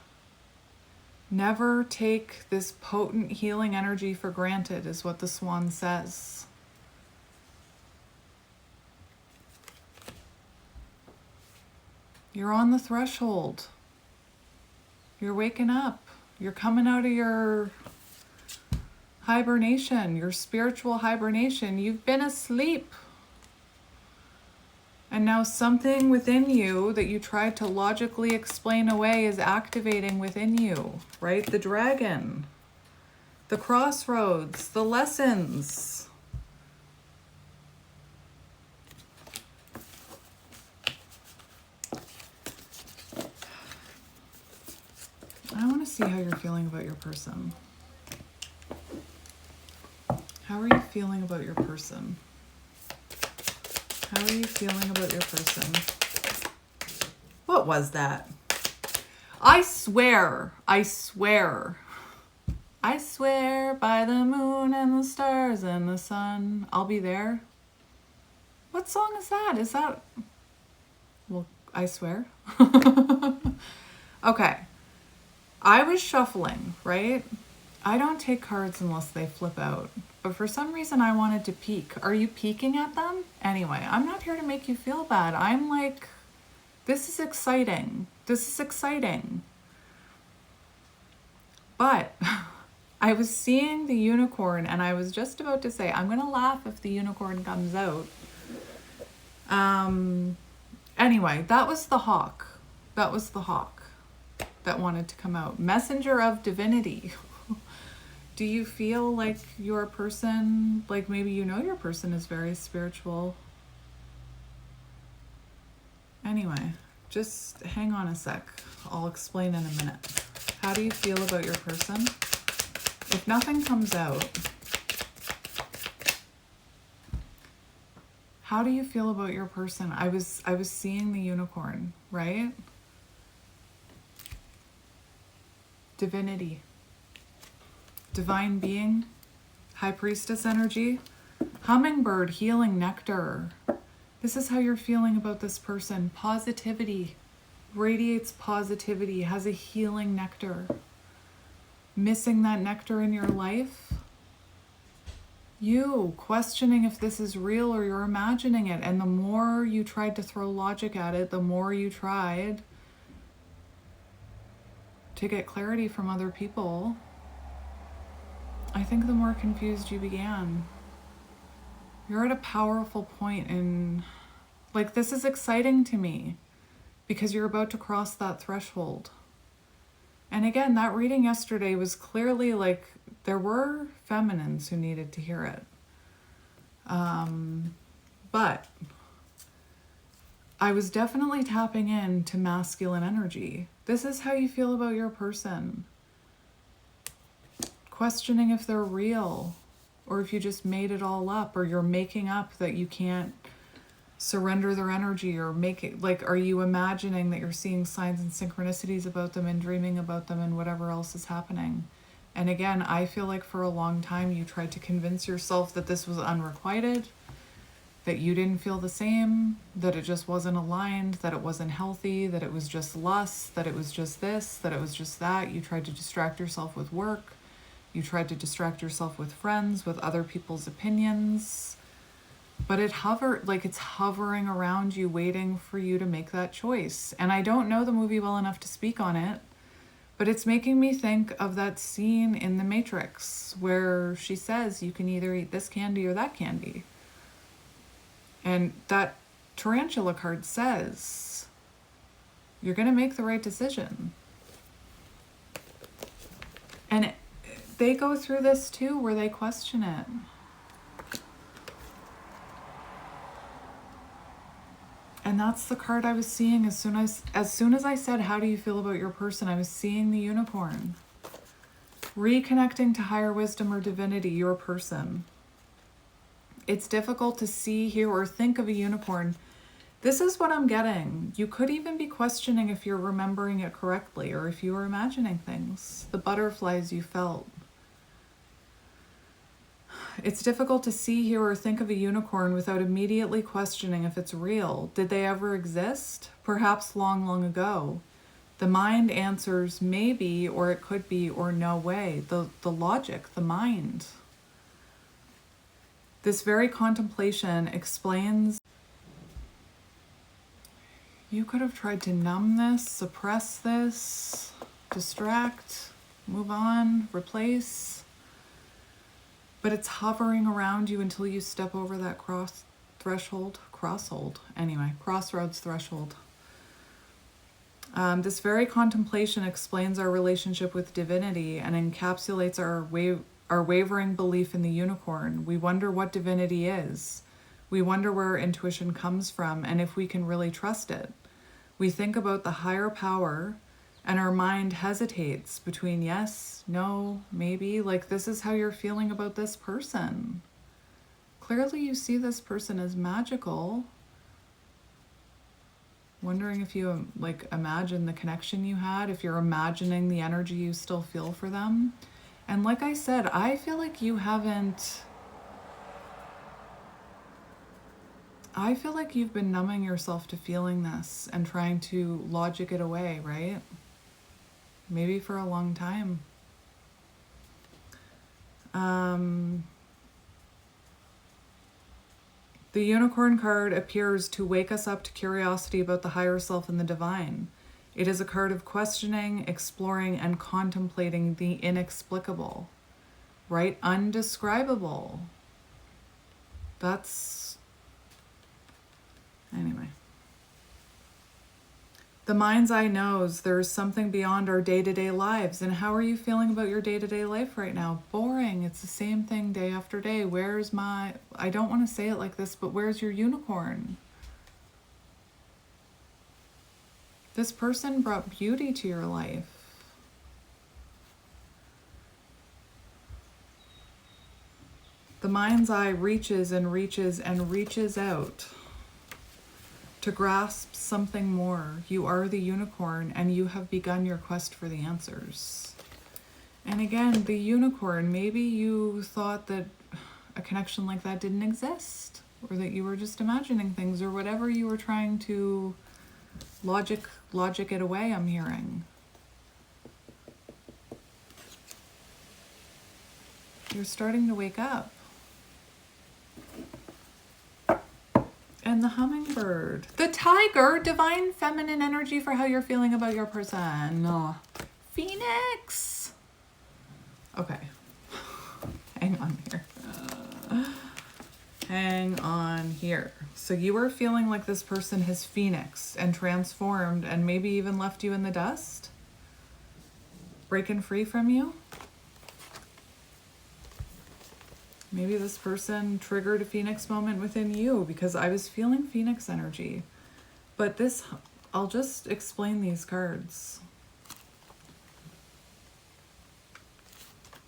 Never take this potent healing energy for granted, is what the swan says. You're on the threshold. You're waking up. You're coming out of your hibernation, your spiritual hibernation. You've been asleep. And now something within you that you tried to logically explain away is activating within you, right? The dragon, the crossroads, the lessons. I want to see how you're feeling about your person. How are you feeling about your person? How are you feeling about your person? What was that? I swear by the moon and the stars and the sun, I'll be there. What song is that? Is that, well, I swear. Okay. I was shuffling, right? I don't take cards unless they flip out. But for some reason I wanted to peek. Are you peeking at them? Anyway, I'm not here to make you feel bad. I'm like, this is exciting. This is exciting. But I was seeing the unicorn and I was just about to say, I'm going to laugh if the unicorn comes out. Anyway, that was the hawk. That was the hawk that wanted to come out. Messenger of divinity. Do you feel like your person, like maybe you know your person is very spiritual? Anyway, just hang on a sec. I'll explain in a minute. How do you feel about your person? If nothing comes out, how do you feel about your person? I was seeing the unicorn, right? Divinity. Divine being, high priestess energy, hummingbird, healing nectar. This is how you're feeling about this person. Positivity, radiates positivity, has a healing nectar. Missing that nectar in your life? You questioning if this is real or you're imagining it. And the more you tried to throw logic at it, the more you tried to get clarity from other people, I think the more confused you began. You're at a powerful point in, like, this is exciting to me because you're about to cross that threshold. And again, that reading yesterday was clearly like there were feminines who needed to hear it. But I was definitely tapping into masculine energy. This is how you feel about your person. Questioning if they're real or if you just made it all up or you're making up that you can't surrender their energy or make it, like, are you imagining that you're seeing signs and synchronicities about them and dreaming about them and whatever else is happening? And again, I feel like for a long time you tried to convince yourself that this was unrequited, that you didn't feel the same, that it just wasn't aligned, that it wasn't healthy, that it was just lust, that it was just this, that it was just that. You tried to distract yourself with work. You tried to distract yourself with friends, with other people's opinions, but it's hovering around you, waiting for you to make that choice. And I don't know the movie well enough to speak on it, but it's making me think of that scene in The Matrix where she says you can either eat this candy or that candy. And that tarantula card says you're going to make the right decision. And they go through this too, where they question it. And that's the card I was seeing as soon as I said, how do you feel about your person? I was seeing the unicorn. Reconnecting to higher wisdom or divinity, your person. It's difficult to see, hear, or think of a unicorn. This is what I'm getting. You could even be questioning if you're remembering it correctly or if you were imagining things. The butterflies you felt. It's difficult to see, hear, or think of a unicorn without immediately questioning if it's real. Did they ever exist? Perhaps long, long ago. The mind answers maybe, or it could be, or no way. The logic, the mind. This very contemplation explains You could have tried to numb this, suppress this, distract, move on, replace, but it's hovering around you until you step over that crossroads threshold. This very contemplation explains our relationship with divinity and encapsulates our wavering belief in the unicorn. We wonder what divinity is. We wonder where our intuition comes from and if we can really trust it. We think about the higher power and our mind hesitates between yes, no, maybe. Like, this is how you're feeling about this person. Clearly you see this person as magical. Wondering if you imagine the connection you had, if you're imagining the energy you still feel for them. And like I said, I feel like you've been numbing yourself to feeling this and trying to logic it away, right? Maybe for a long time. The unicorn card appears to wake us up to curiosity about the higher self and the divine. It is a card of questioning, exploring, and contemplating the inexplicable, right? Undescribable. Anyway. The mind's eye knows there is something beyond our day-to-day lives. And how are you feeling about your day-to-day life right now? Boring. It's the same thing day after day. I don't want to say it like this, but where's your unicorn? This person brought beauty to your life. The mind's eye reaches and reaches and reaches out to grasp something more. You are the unicorn and you have begun your quest for the answers. And again, the unicorn, maybe you thought that a connection like that didn't exist, or that you were just imagining things, or whatever you were trying to logic it away, I'm hearing. You're starting to wake up. And the hummingbird. The tiger, divine feminine energy for how you're feeling about your person. Phoenix. Okay. Hang on here. Hang on here. So you were feeling like this person has phoenixed and transformed and maybe even left you in the dust? Breaking free from you? Maybe this person triggered a phoenix moment within you, because I was feeling phoenix energy. But I'll just explain these cards.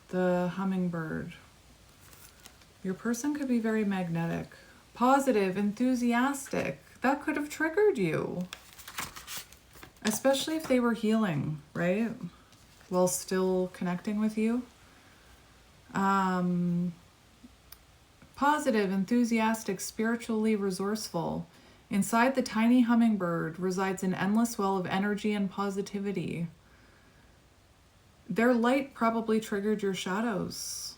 The hummingbird. Your person could be very magnetic, positive, enthusiastic. That could have triggered you. Especially if they were healing, right? While still connecting with you. Positive, enthusiastic, spiritually resourceful. Inside the tiny hummingbird resides an endless well of energy and positivity. Their light probably triggered your shadows.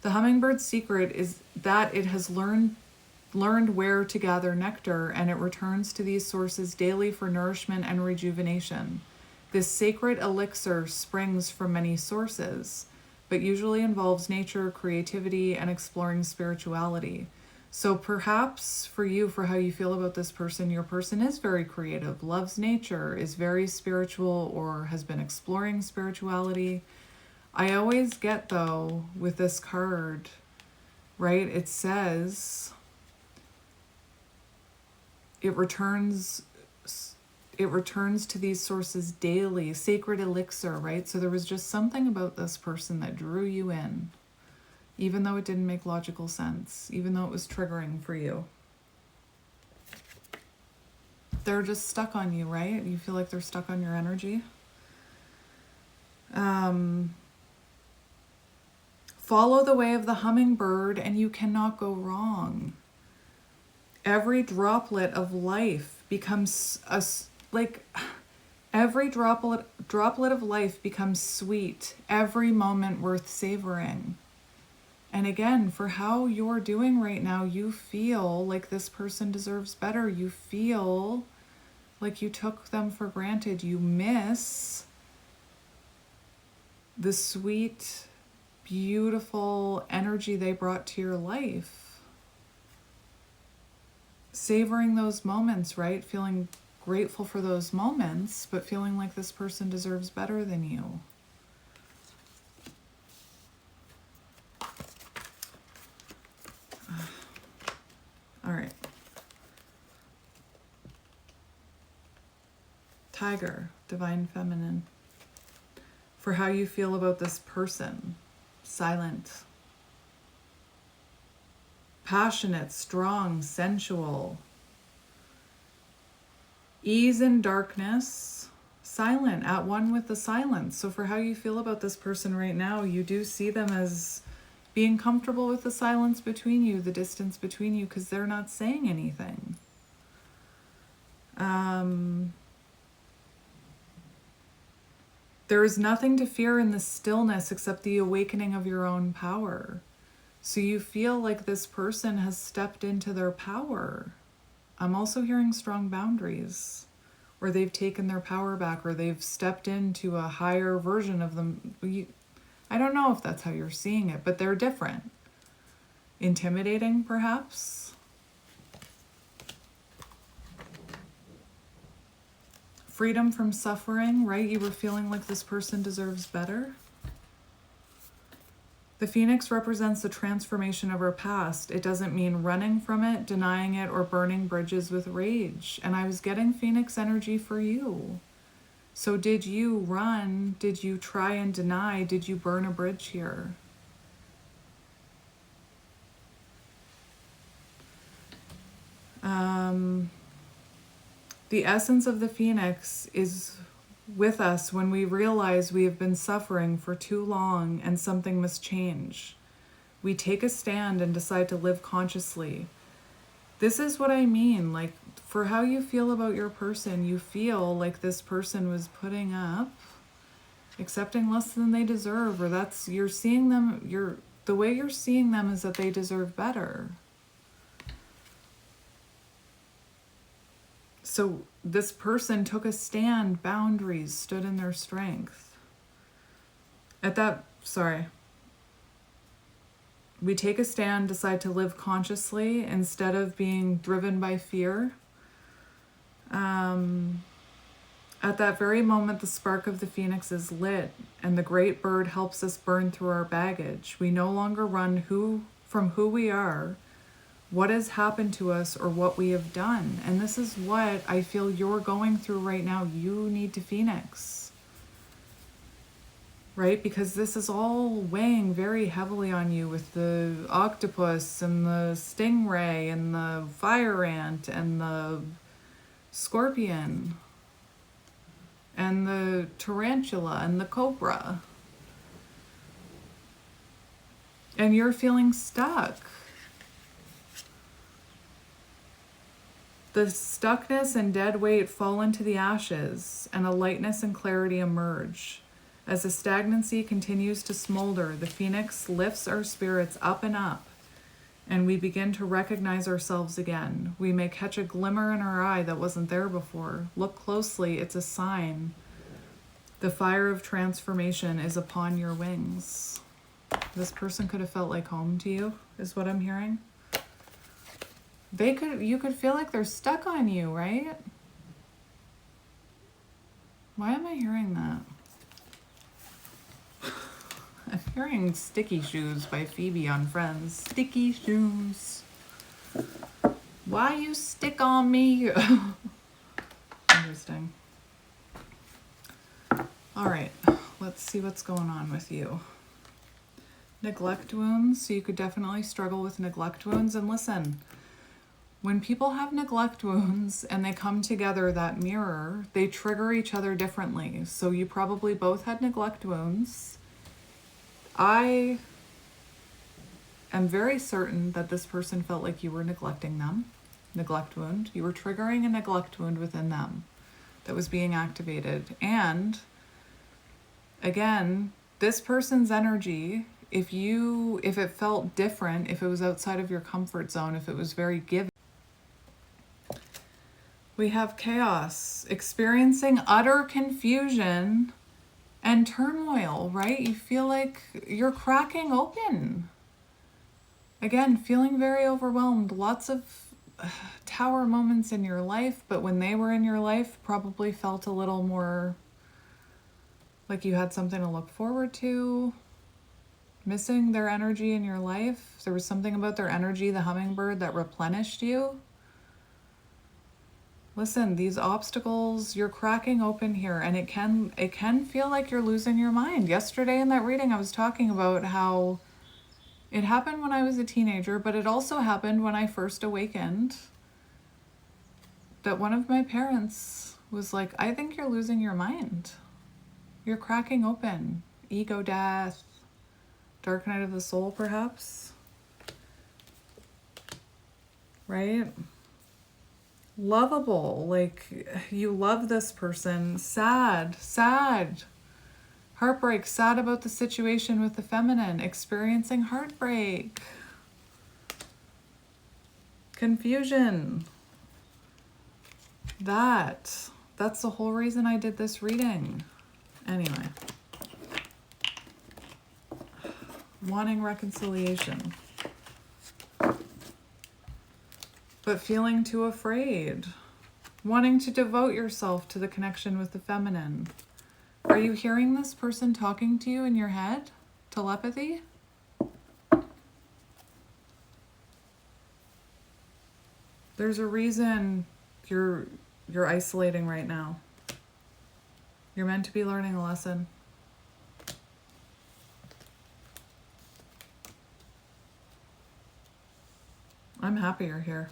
The hummingbird's secret is that it has learned where to gather nectar, and it returns to these sources daily for nourishment and rejuvenation. This sacred elixir springs from many sources, but usually involves nature, creativity, and exploring spirituality. So perhaps for you, for how you feel about this person, your person is very creative, loves nature, is very spiritual, or has been exploring spirituality. I always get, though, with this card, right, it says it returns to these sources daily, sacred elixir, right? So there was just something about this person that drew you in, even though it didn't make logical sense, even though it was triggering for you. They're just stuck on you, right? You feel like they're stuck on your energy. Follow the way of the hummingbird and you cannot go wrong. Every droplet of life becomes every droplet of life becomes sweet, every moment worth savoring. And again, for how you're doing right now, you feel like this person deserves better. You feel like you took them for granted. You miss the sweet, beautiful energy they brought to your life. Savoring those moments, right? Feeling grateful for those moments, but feeling like this person deserves better than you. All right. Tiger, divine feminine. For how you feel about this person. Silent. Passionate, strong, sensual. Ease in darkness. Silent, at one with the silence. So for how you feel about this person right now, you do see them as being comfortable with the silence between you, the distance between you, because they're not saying anything. There is nothing to fear in the stillness except the awakening of your own power. So you feel like this person has stepped into their power. I'm also hearing strong boundaries, or they've taken their power back, or they've stepped into a higher version of them. I don't know if that's how you're seeing it, but they're different. Intimidating, perhaps. Freedom from suffering, right? You were feeling like this person deserves better. The phoenix represents the transformation of our past. It doesn't mean running from it, denying it, or burning bridges with rage. And I was getting phoenix energy for you. So did you run? Did you try and deny? Did you burn a bridge here? The essence of the phoenix is with us when we realize we have been suffering for too long and something must change. We take a stand and decide to live consciously. This is what I mean, like, for how you feel about your person, you feel like this person was putting up, accepting less than they deserve, or that's, you're seeing them, the way you're seeing them is that they deserve better. So this person took a stand, boundaries, stood in their strength. We take a stand, decide to live consciously instead of being driven by fear. At that very moment, the spark of the phoenix is lit, and the great bird helps us burn through our baggage. We no longer run from who we are, what has happened to us, or what we have done. And this is what I feel you're going through right now. You need to phoenix, right? Because this is all weighing very heavily on you with the octopus and the stingray and the fire ant and the scorpion and the tarantula and the cobra. And you're feeling stuck. The stuckness and dead weight fall into the ashes, and a lightness and clarity emerge. As the stagnancy continues to smolder, the phoenix lifts our spirits up and up, and we begin to recognize ourselves again. We may catch a glimmer in our eye that wasn't there before. Look closely, it's a sign. The fire of transformation is upon your wings. This person could have felt like home to you, is what I'm hearing. You could feel like they're stuck on you, right? Why am I hearing that? I'm hearing Sticky Shoes by Phoebe on Friends. Sticky shoes. Why you stick on me? Interesting. All right, let's see what's going on with you. Neglect wounds. So you could definitely struggle with neglect wounds. And listen, when people have neglect wounds and they come together, that mirror, they trigger each other differently. So you probably both had neglect wounds. I am very certain that this person felt like you were neglecting them. Neglect wound. You were triggering a neglect wound within them that was being activated. And again, this person's energy if it felt different, if it was outside of your comfort zone, if it was very giving. We have chaos, experiencing utter confusion and turmoil, right? You feel like you're cracking open. Again, feeling very overwhelmed. Lots of tower moments in your life, but when they were in your life, probably felt a little more like you had something to look forward to. Missing their energy in your life. There was something about their energy, the hummingbird, that replenished you. Listen, these obstacles, you're cracking open here, and it can feel like you're losing your mind. Yesterday in that reading, I was talking about how it happened when I was a teenager, but it also happened when I first awakened. That one of my parents was like, I think you're losing your mind. You're cracking open. Ego death, dark night of the soul, perhaps. Right? Lovable, like you love this person. Sad, heartbreak, sad about the situation with the feminine, experiencing heartbreak, confusion. That's the whole reason I did this reading. Anyway, wanting reconciliation, but feeling too afraid, wanting to devote yourself to the connection with the feminine. Are you hearing this person talking to you in your head? Telepathy? There's a reason you're isolating right now. You're meant to be learning a lesson. I'm happy you're here.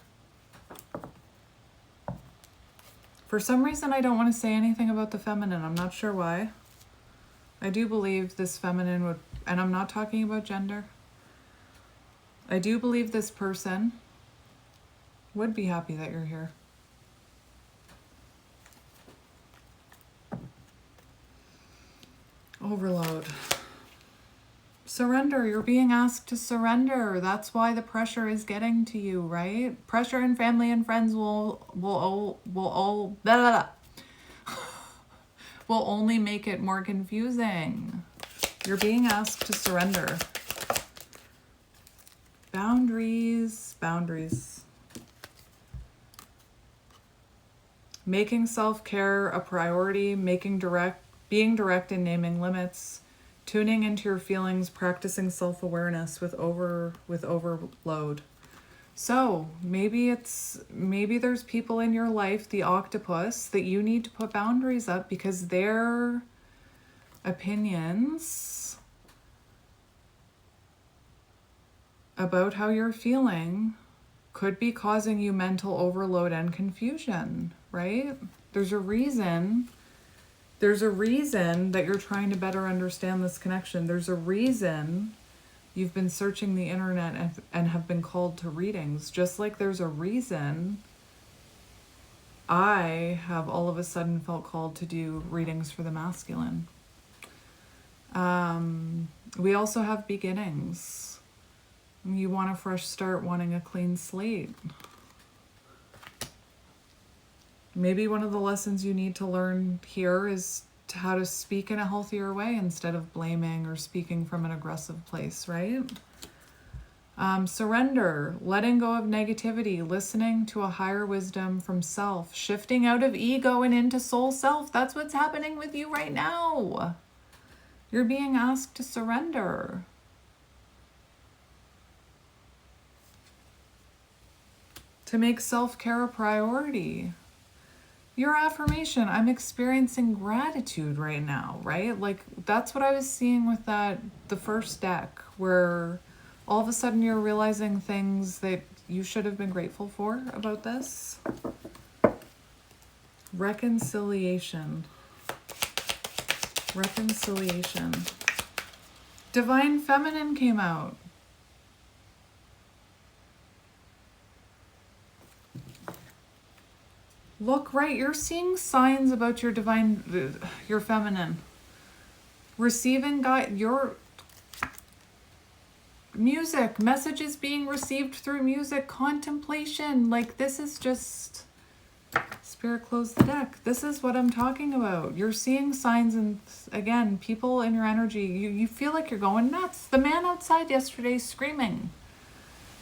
For some reason, I don't want to say anything about the feminine. I'm not sure why. I do believe this feminine would, and I'm not talking about gender. I do believe this person would be happy that you're here. Overload. Surrender. You're being asked to surrender. That's why the pressure is getting to you, right? Pressure in family and friends will only make it more confusing. You're being asked to surrender. Boundaries. Making self-care a priority, being direct in naming limits, tuning into your feelings, practicing self-awareness with overload. So maybe there's people in your life, the octopus, that you need to put boundaries up because their opinions about how you're feeling could be causing you mental overload and confusion, right? There's a reason that you're trying to better understand this connection. There's a reason you've been searching the internet and have been called to readings. Just like there's a reason I have all of a sudden felt called to do readings for the masculine. We also have beginnings. You want a fresh start, wanting a clean slate. Maybe one of the lessons you need to learn here is how to speak in a healthier way instead of blaming or speaking from an aggressive place, right? Surrender, letting go of negativity, listening to a higher wisdom from self, shifting out of ego and into soul self. That's what's happening with you right now. You're being asked to surrender. To make self-care a priority. Your affirmation, I'm experiencing gratitude right now, right? Like that's what I was seeing with the first deck, where all of a sudden you're realizing things that you should have been grateful for about this. Reconciliation. Divine Feminine came out. Look, right, you're seeing signs about your feminine. Receiving God, music, messages being received through music, contemplation. Like, this is just, Spirit, close the deck. This is what I'm talking about. You're seeing signs, and again, people in your energy, you feel like you're going nuts. The man outside yesterday screaming.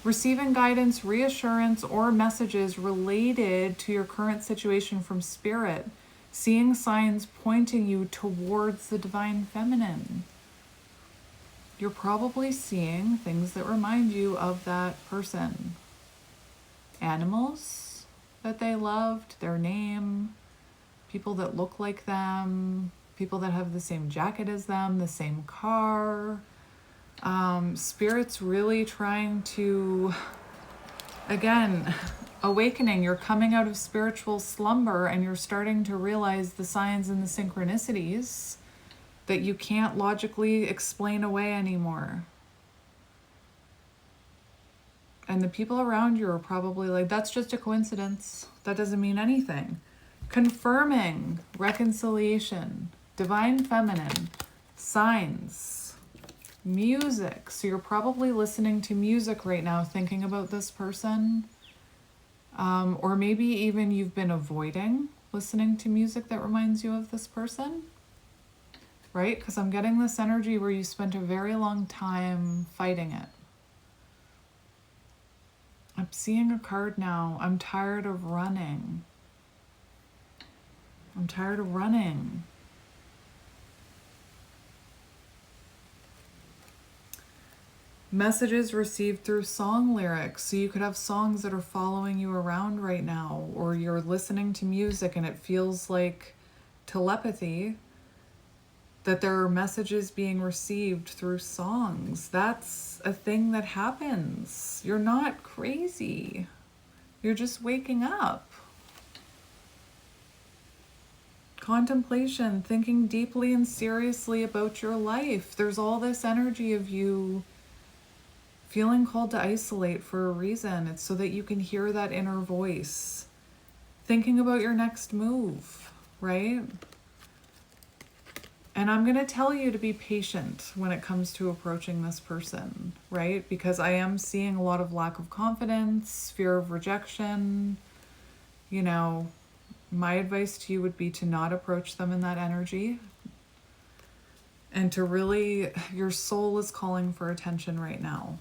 Receiving guidance, reassurance, or messages related to your current situation from Spirit. Seeing signs pointing you towards the divine feminine. You're probably seeing things that remind you of that person. Animals that they loved, their name, people that look like them, people that have the same jacket as them, the same car. Spirit's really trying to, again, awakening. You're coming out of spiritual slumber and you're starting to realize the signs and the synchronicities that you can't logically explain away anymore. And the people around you are probably like, that's just a coincidence. That doesn't mean anything. Confirming reconciliation, divine feminine, signs, music. So you're probably listening to music right now, thinking about this person. Or maybe even you've been avoiding listening to music that reminds you of this person. Right? Because I'm getting this energy where you spent a very long time fighting it. I'm seeing a card now. I'm tired of running. I'm tired of running. Messages received through song lyrics. So you could have songs that are following you around right now, or you're listening to music and it feels like telepathy. That there are messages being received through songs. That's a thing that happens. You're not crazy. You're just waking up. Contemplation, thinking deeply and seriously about your life. There's all this energy of you feeling called to isolate for a reason. It's so that you can hear that inner voice. Thinking about your next move, right? And I'm going to tell you to be patient when it comes to approaching this person, right? Because I am seeing a lot of lack of confidence, fear of rejection. You know, my advice to you would be to not approach them in that energy. And to really, your soul is calling for attention right now.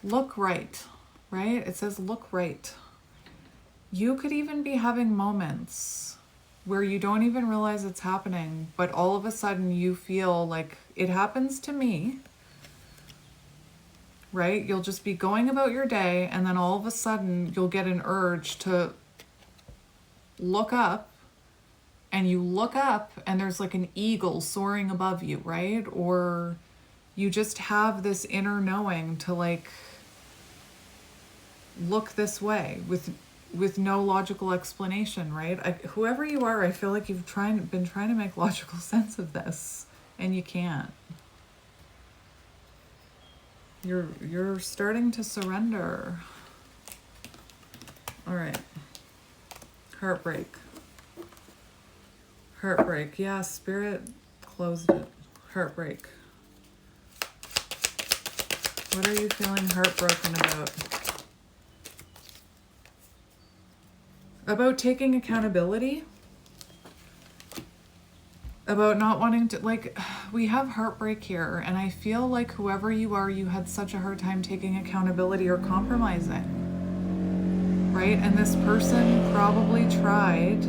Look right, right? It says look right. You could even be having moments where you don't even realize it's happening, but all of a sudden you feel like it happens to me, right? You'll just be going about your day and then all of a sudden you'll get an urge to look up, and you look up and there's like an eagle soaring above you, right? Or you just have this inner knowing to like look this way with no logical explanation, right? Whoever you are, I feel like you've been trying to make logical sense of this, and you can't. You're starting to surrender. All right. Heartbreak. Heartbreak. Yeah, Spirit closed it. Heartbreak. What are you feeling heartbroken about? About taking accountability? About not wanting to, like, we have heartbreak here, and I feel like whoever you are, you had such a hard time taking accountability or compromising, right? And this person probably tried,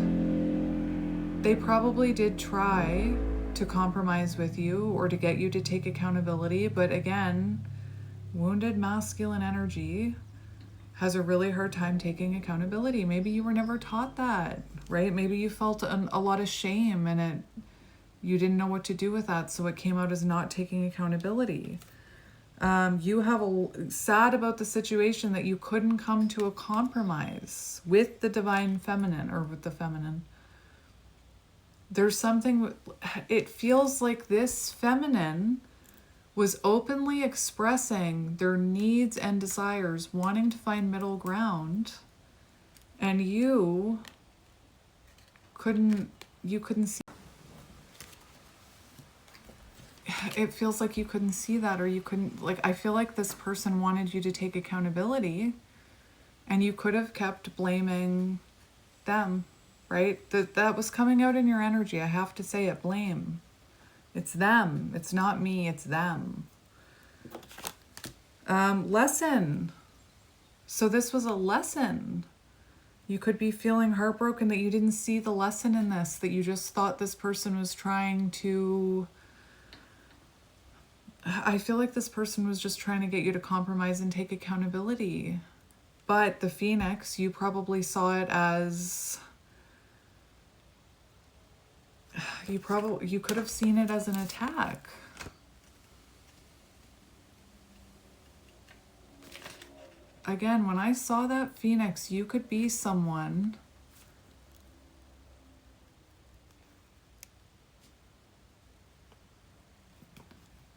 they probably did try to compromise with you or to get you to take accountability, but again, wounded masculine energy has a really hard time taking accountability. Maybe you were never taught that, right? Maybe you felt a lot of shame and you didn't know what to do with that, so it came out as not taking accountability. You have sad about the situation that you couldn't come to a compromise with the divine feminine or with the feminine. There's something, it feels like this feminine was openly expressing their needs and desires, wanting to find middle ground, And you couldn't see. It feels like you couldn't see that, or you couldn't, like, I feel like this person wanted you to take accountability, and you could have kept blaming them, right? That was coming out in your energy. I have to say it. Blame. It's them. It's not me. It's them. Lesson. So this was a lesson. You could be feeling heartbroken that you didn't see the lesson in this, that you just thought this person was trying to... I feel like this person was just trying to get you to compromise and take accountability. But the Phoenix, you probably saw it as... You could have seen it as an attack. Again, when I saw that Phoenix, you could be someone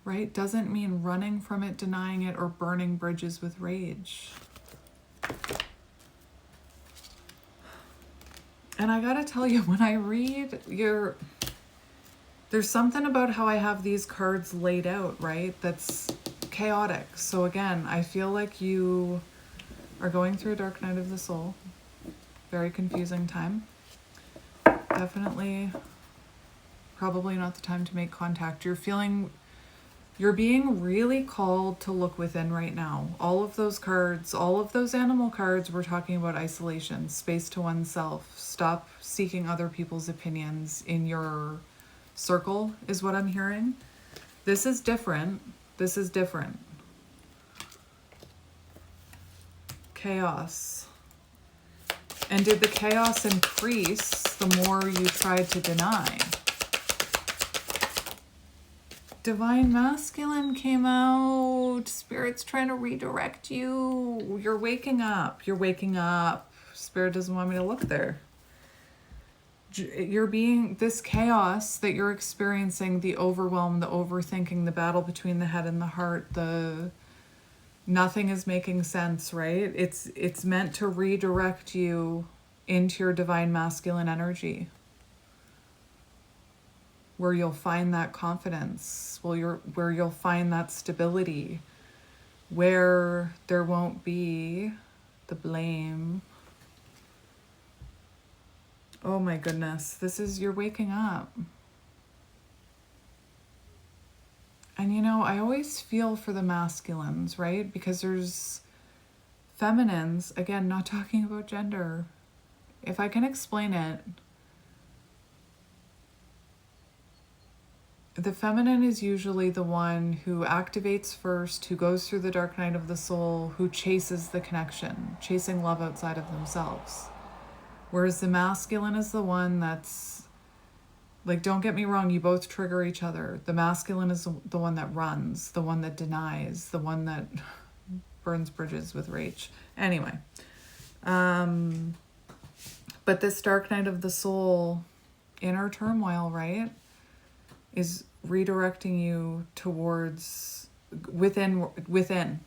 right? Doesn't mean running from it, denying it, or burning bridges with rage. And I gotta tell you, when I read there's something about how I have these cards laid out, right? That's chaotic. So again, I feel like you are going through a dark night of the soul. Very confusing time. Definitely, probably not the time to make contact. You're being really called to look within right now. All of those cards, all of those animal cards, we're talking about isolation, space to oneself. Stop seeking other people's opinions in your circle, is what I'm hearing. This is different. This is different. Chaos. And did the chaos increase the more you tried to deny? Divine Masculine came out. Spirit's trying to redirect you. You're waking up. You're waking up. Spirit doesn't want me to look there. You're being, this chaos that you're experiencing, the overwhelm, the overthinking, the battle between the head and the heart, nothing is making sense, right? It's meant to redirect you into your Divine Masculine energy, where you'll find that confidence, where you'll find that stability, where there won't be the blame. Oh my goodness, you're waking up. And you know, I always feel for the masculines, right? Because there's feminines, again, not talking about gender. If I can explain it, the feminine is usually the one who activates first, who goes through the dark night of the soul, who chases the connection, chasing love outside of themselves. Whereas the masculine is the one that's, like, don't get me wrong, you both trigger each other. The masculine is the one that runs, the one that denies, the one that burns bridges with rage. Anyway, but this dark night of the soul, inner turmoil, right, is redirecting you towards within.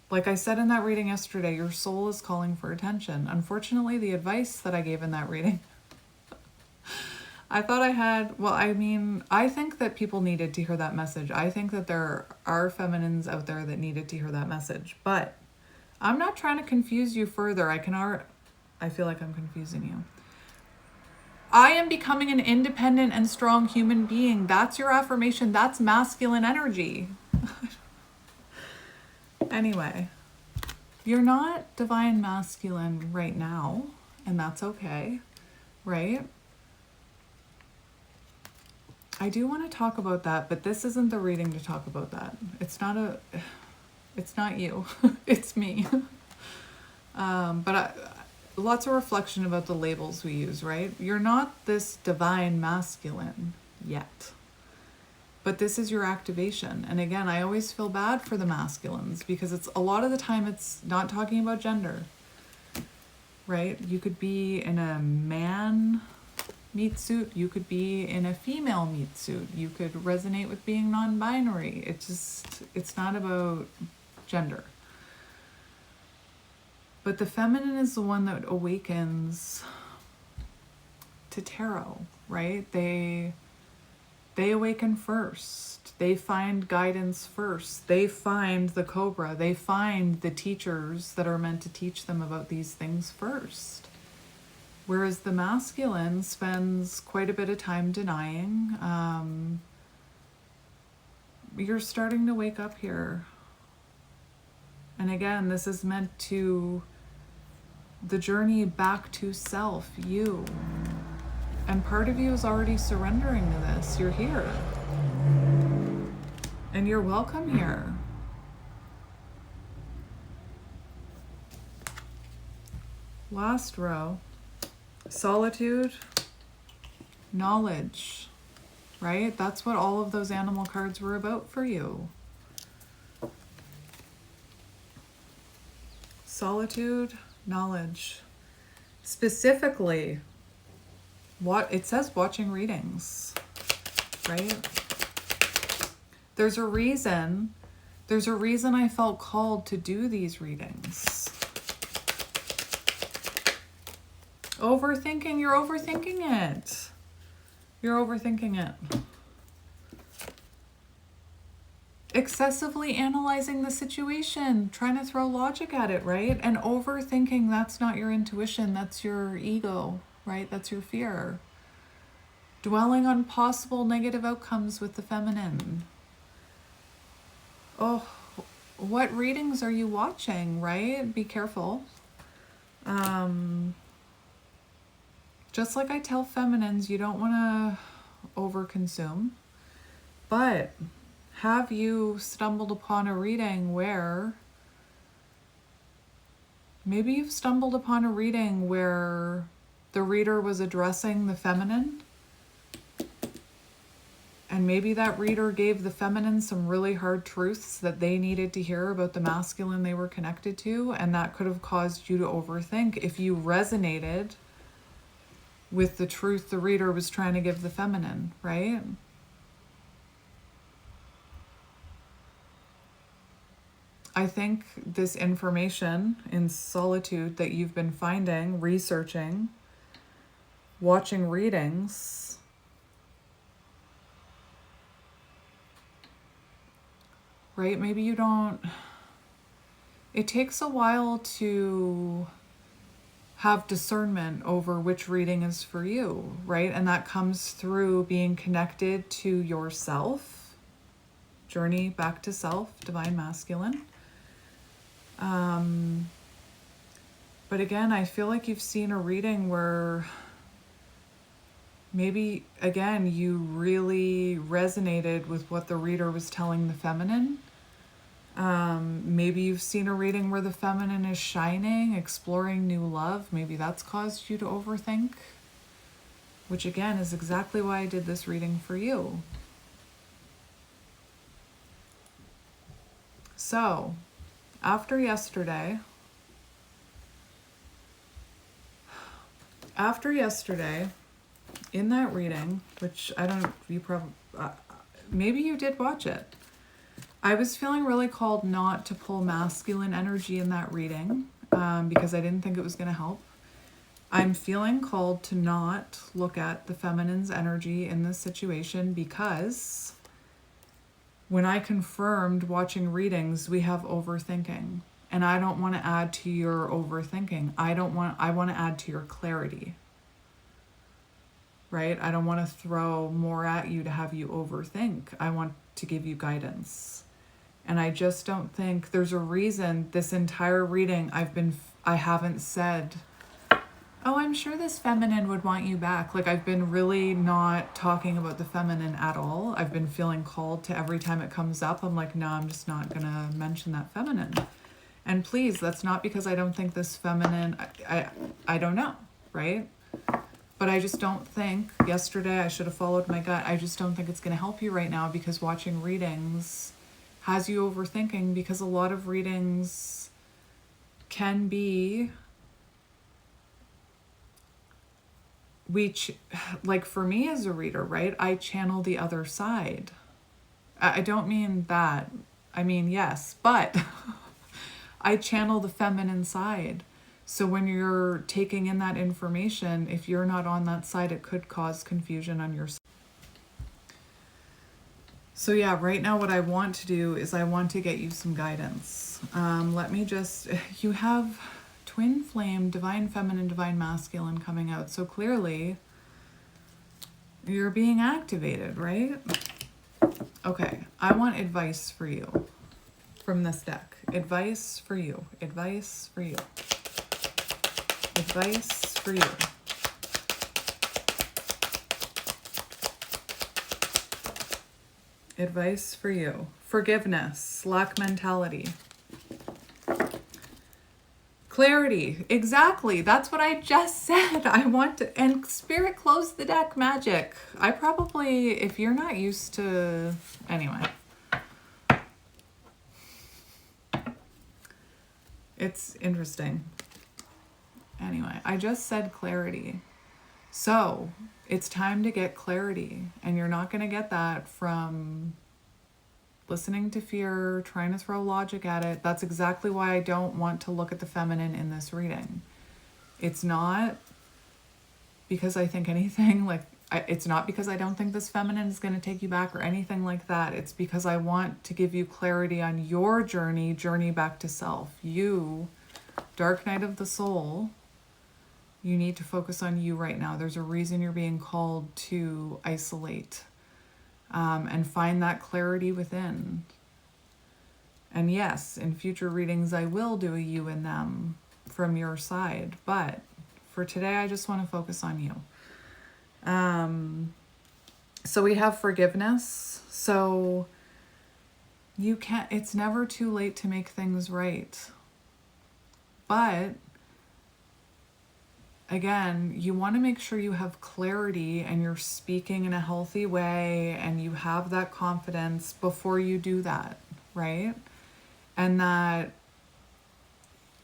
Like I said in that reading yesterday, your soul is calling for attention. Unfortunately, the advice that I gave in that reading, I thought I had, I think that people needed to hear that message. I think that there are feminines out there that needed to hear that message. But I'm not trying to confuse you further. I feel like I'm confusing you. I am becoming an independent and strong human being. That's your affirmation. That's masculine energy. Anyway, you're not divine masculine right now, and that's okay, right? I do want to talk about that, but this isn't the reading to talk about that. It's not you, it's me. Lots of reflection about the labels we use, right? You're not this divine masculine yet. But this is your activation. And again, I always feel bad for the masculines because a lot of the time it's not talking about gender, right? You could be in a man meat suit. You could be in a female meat suit. You could resonate with being non-binary. It's not about gender. But the feminine is the one that awakens to tarot, right? They awaken first. They find guidance first. They find the cobra. They find the teachers that are meant to teach them about these things first. Whereas the masculine spends quite a bit of time denying. You're starting to wake up here. And again, this is meant to the journey back to self, you. And part of you is already surrendering to this. You're here. And you're welcome here. Last row. Solitude, knowledge, right? That's what all of those animal cards were about for you. Solitude, knowledge. Specifically, what it says, watching readings, right? There's a reason I felt called to do these readings. Overthinking, you're overthinking it. You're overthinking it. Excessively analyzing the situation, trying to throw logic at it, right? And overthinking, that's not your intuition, that's your ego, right? That's your fear. Dwelling on possible negative outcomes with the feminine. Oh, what readings are you watching, right? Be careful. Just like I tell feminines, you don't want to overconsume. But have you stumbled upon a reading where maybe you've stumbled upon a reading where the reader was addressing the feminine? And maybe that reader gave the feminine some really hard truths that they needed to hear about the masculine they were connected to, and that could have caused you to overthink if you resonated with the truth the reader was trying to give the feminine, right? I think this information in solitude that you've been finding, researching, watching readings, right? Maybe you don't, it takes a while to have discernment over which reading is for you, right? And that comes through being connected to yourself, journey back to self, divine masculine. But again, I feel like you've seen a reading where maybe, again, you really resonated with what the reader was telling the feminine. Maybe you've seen a reading where the feminine is shining, exploring new love. Maybe that's caused you to overthink, which again is exactly why I did this reading for you. So, after yesterday, in that reading, which maybe you did watch it. I was feeling really called not to pull masculine energy in that reading because I didn't think it was going to help. I'm feeling called to not look at the feminine's energy in this situation because when I confirmed watching readings, we have overthinking. And I don't want to add to your overthinking. I want to add to your clarity. Right? I don't want to throw more at you to have you overthink. I want to give you guidance. And I just don't think there's a reason this entire reading I haven't said, oh, I'm sure this feminine would want you back. Like, I've been really not talking about the feminine at all. I've been feeling called to every time it comes up. I'm like, no, I'm just not going to mention that feminine. And please, that's not because I don't think this feminine, I don't know, right? But I just don't think, yesterday I should have followed my gut. I just don't think it's going to help you right now because watching readings has you overthinking, because a lot of readings can be, like for me as a reader, right? I channel the other side. I don't mean that. I mean, yes, but I channel the feminine side. So when you're taking in that information, if you're not on that side, it could cause confusion on your side. So yeah, right now what I want to do is I want to get you some guidance. Let me just, you have twin flame, divine feminine, divine masculine coming out. So clearly you're being activated, right? Okay, I want advice for you from this deck. Advice for you. Advice for you. Advice for you. Advice for you. Forgiveness. Lack mentality. Clarity. Exactly. That's what I just said. I want to, and Spirit close the deck magic. I probably, if you're not used to, anyway. It's interesting. Anyway, I just said clarity. So it's time to get clarity, and you're not going to get that from listening to fear, trying to throw logic at it. That's exactly why I don't want to look at the feminine in this reading. It's not because I think anything like, it's not because I don't think this feminine is going to take you back or anything like that. It's because I want to give you clarity on your journey back to self. You, Dark Night of the Soul, you need to focus on you right now. There's a reason you're being called to isolate and find that clarity within. And yes, in future readings, I will do a you and them from your side. But for today, I just want to focus on you. So we have forgiveness. So you can't, it's never too late to make things right. But again, you want to make sure you have clarity and you're speaking in a healthy way and you have that confidence before you do that, right? And that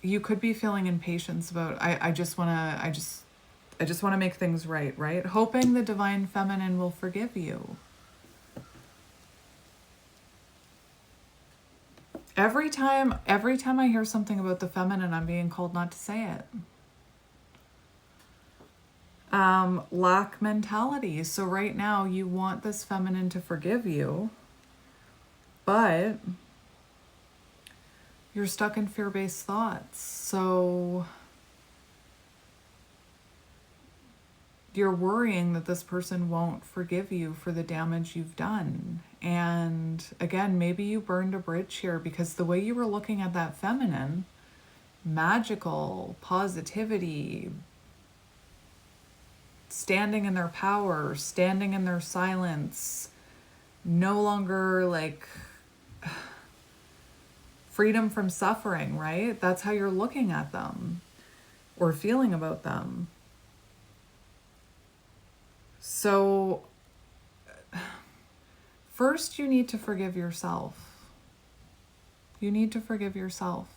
you could be feeling impatience about, I just want to make things right, right? Hoping the divine feminine will forgive you. Every time I hear something about the feminine, I'm being called not to say it. Lack mentality. So right now you want this feminine to forgive you, but you're stuck in fear-based thoughts. So you're worrying that this person won't forgive you for the damage you've done. And again, maybe you burned a bridge here because the way you were looking at that feminine, magical, positivity, standing in their power, standing in their silence, no longer like freedom from suffering, right? That's how you're looking at them or feeling about them. So first you need to forgive yourself. You need to forgive yourself.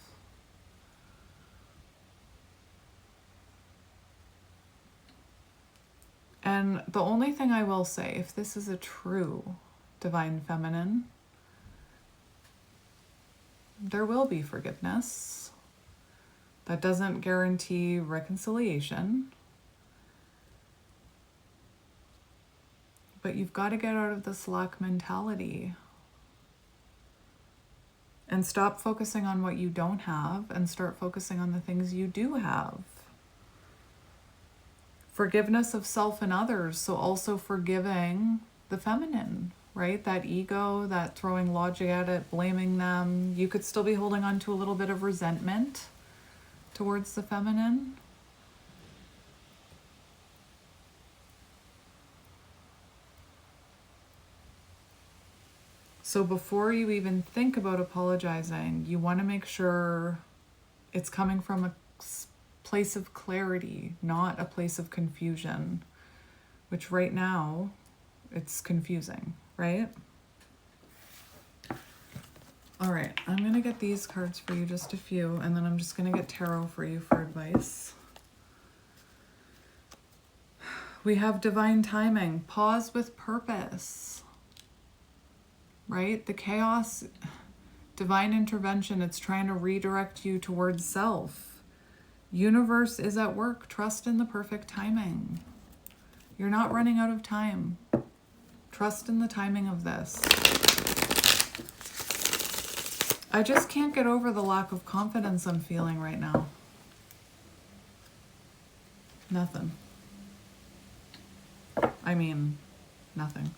And the only thing I will say, if this is a true divine feminine, there will be forgiveness. That doesn't guarantee reconciliation. But you've got to get out of this lack mentality and stop focusing on what you don't have and start focusing on the things you do have. Forgiveness of self and others, so also forgiving the feminine, right? That ego, that throwing logic at it, blaming them. You could still be holding on to a little bit of resentment towards the feminine. So before you even think about apologizing, you want to make sure it's coming from a place of clarity, not a place of confusion, which right now it's confusing, right? All right, I'm going to get these cards for you, just a few, and then I'm just going to get tarot for you for advice. We have divine timing, pause with purpose, right? The chaos, divine intervention, it's trying to redirect you towards self. Universe is at work. Trust in the perfect timing. You're not running out of time. Trust in the timing of this. I just can't get over the lack of confidence I'm feeling right now. Nothing. I mean, nothing.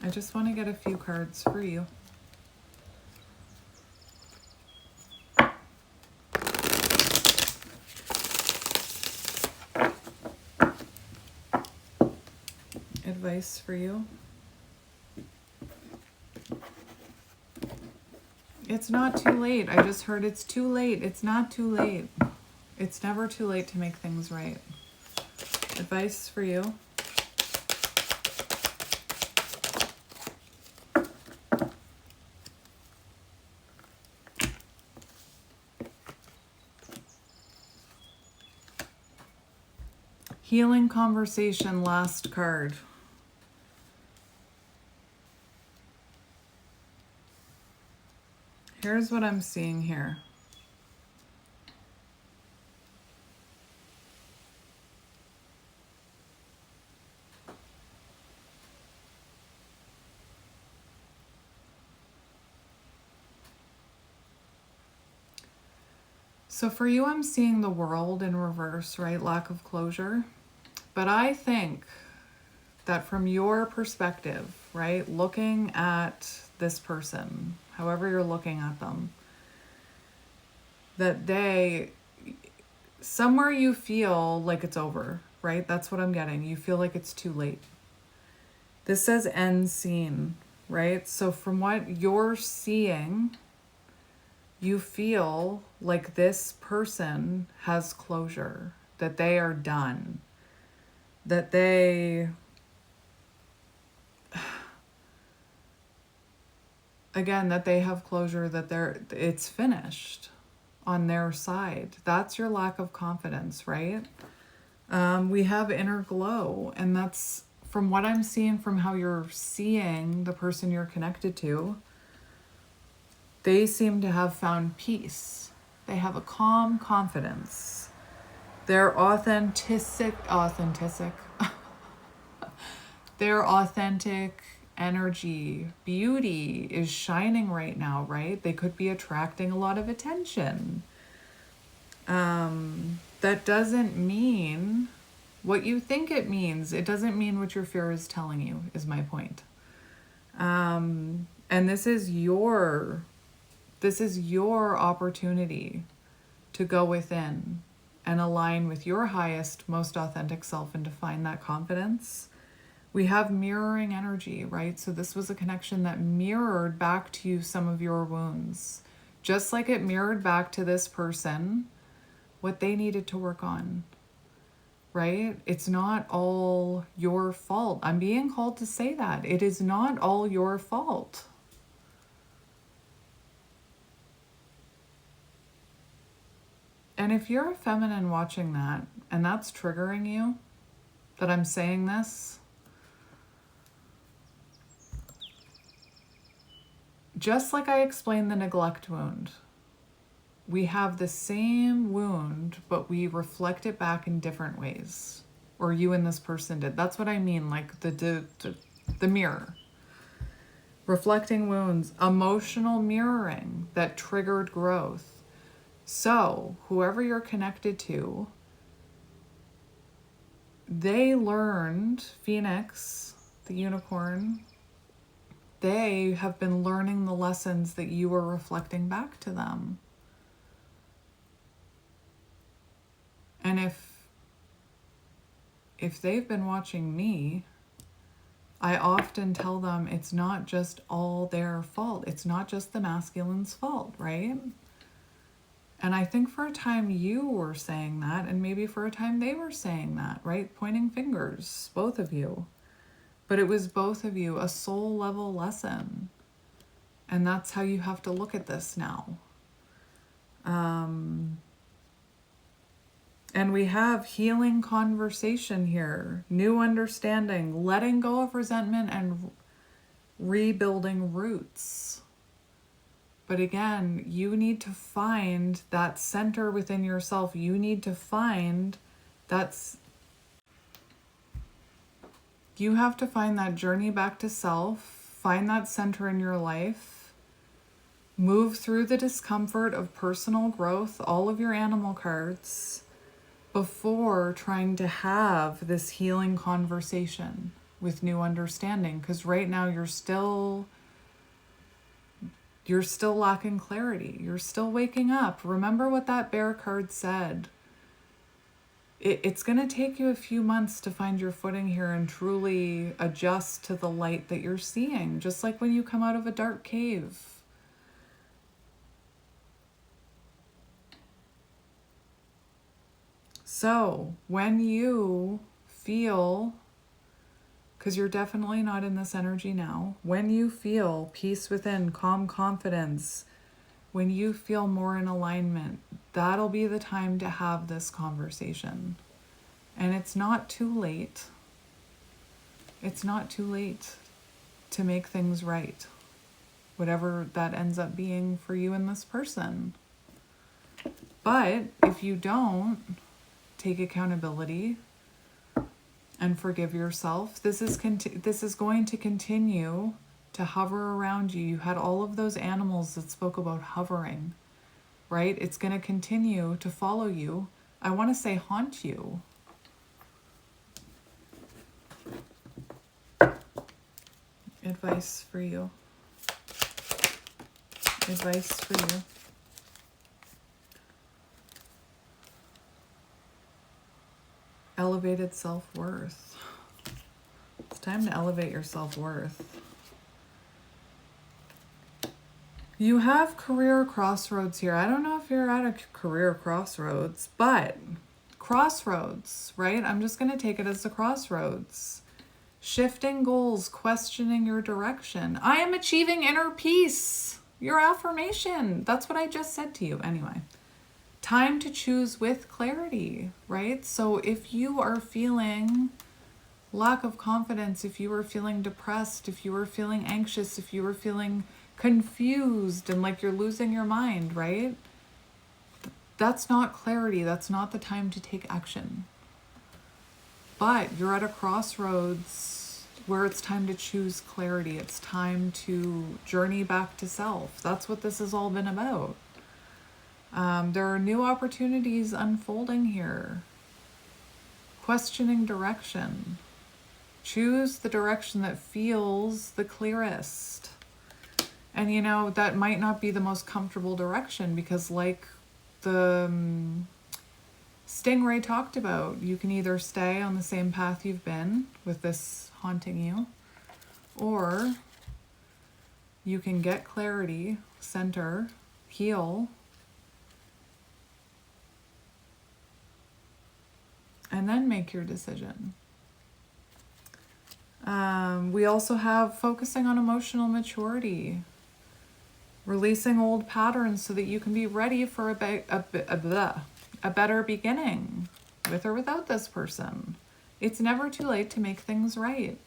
I just want to get a few cards for you. Advice for you. It's not too late. I just heard it's too late. It's not too late. It's never too late to make things right. Advice for you. Healing conversation, last card. Here's what I'm seeing here. So for you, I'm seeing the world in reverse, right? Lack of closure. But I think that from your perspective, right, looking at this person, however you're looking at them, that somewhere you feel like it's over, right? That's what I'm getting. You feel like it's too late. This says end scene, right? So from what you're seeing, you feel like this person has closure, that they are done, that they, again, that they have closure, that it's finished on their side. That's your lack of confidence, right? We have inner glow, and that's from what I'm seeing, from how you're seeing the person you're connected to. They seem to have found peace. They have a calm confidence. Their their authentic energy, beauty is shining right now, right? They could be attracting a lot of attention. That doesn't mean what you think it means. It doesn't mean what your fear is telling you, is my point. And this is your opportunity to go within and align with your highest, most authentic self and to find that confidence. We have mirroring energy, right? So this was a connection that mirrored back to you some of your wounds, just like it mirrored back to this person what they needed to work on, right? It's not all your fault. I'm being called to say that. It is not all your fault. And if you're a feminine watching that, and that's triggering you, that I'm saying this, just like I explained the neglect wound, we have the same wound, but we reflect it back in different ways. Or you and this person did. That's what I mean, like the mirror. Reflecting wounds, emotional mirroring that triggered growth. So, whoever you're connected to, they learned, Phoenix, the unicorn, they have been learning the lessons that you were reflecting back to them. And if they've been watching me, I often tell them it's not just all their fault. It's not just the masculine's fault, right? And I think for a time you were saying that, and maybe for a time they were saying that, right? Pointing fingers, both of you. But it was both of you, a soul level lesson. And that's how you have to look at this now. And we have healing conversation here, new understanding, letting go of resentment and rebuilding roots. But again, you need to find that center within yourself. You need to find you have to find that journey back to self, find that center in your life, move through the discomfort of personal growth, all of your animal cards, before trying to have this healing conversation with new understanding. Because right now you're still lacking clarity. You're still waking up. Remember what that bear card said. It's going to take you a few months to find your footing here and truly adjust to the light that you're seeing, just like when you come out of a dark cave. So when you feel, because you're definitely not in this energy now, when you feel peace within, calm confidence, when you feel more in alignment, that'll be the time to have this conversation. And it's not too late. It's not too late to make things right, whatever that ends up being for you and this person. But if you don't take accountability and forgive yourself, this is going to continue to hover around you. You had all of those animals that spoke about hovering, right? It's going to continue to follow you. I want to say haunt you. Advice for you. Advice for you. Elevated self-worth. It's time to elevate your self-worth. You have career crossroads here. I don't know if you're at a career crossroads, but crossroads, right? I'm just going to take it as a crossroads. Shifting goals, questioning your direction. I am achieving inner peace. Your affirmation. That's what I just said to you. Anyway, time to choose with clarity, right? So if you are feeling lack of confidence, if you are feeling depressed, if you are feeling anxious, if you are feeling confused and like you're losing your mind, right? That's not clarity. That's not the time to take action. But you're at a crossroads where it's time to choose clarity. It's time to journey back to self. That's what this has all been about. There are new opportunities unfolding here. Questioning direction. Choose the direction that feels the clearest. And you know, that might not be the most comfortable direction, because like the Stingray talked about, you can either stay on the same path you've been with this haunting you, or you can get clarity, center, heal, and then make your decision. We also have focusing on emotional maturity, releasing old patterns so that you can be ready for a better beginning, with or without this person. It's never too late to make things right.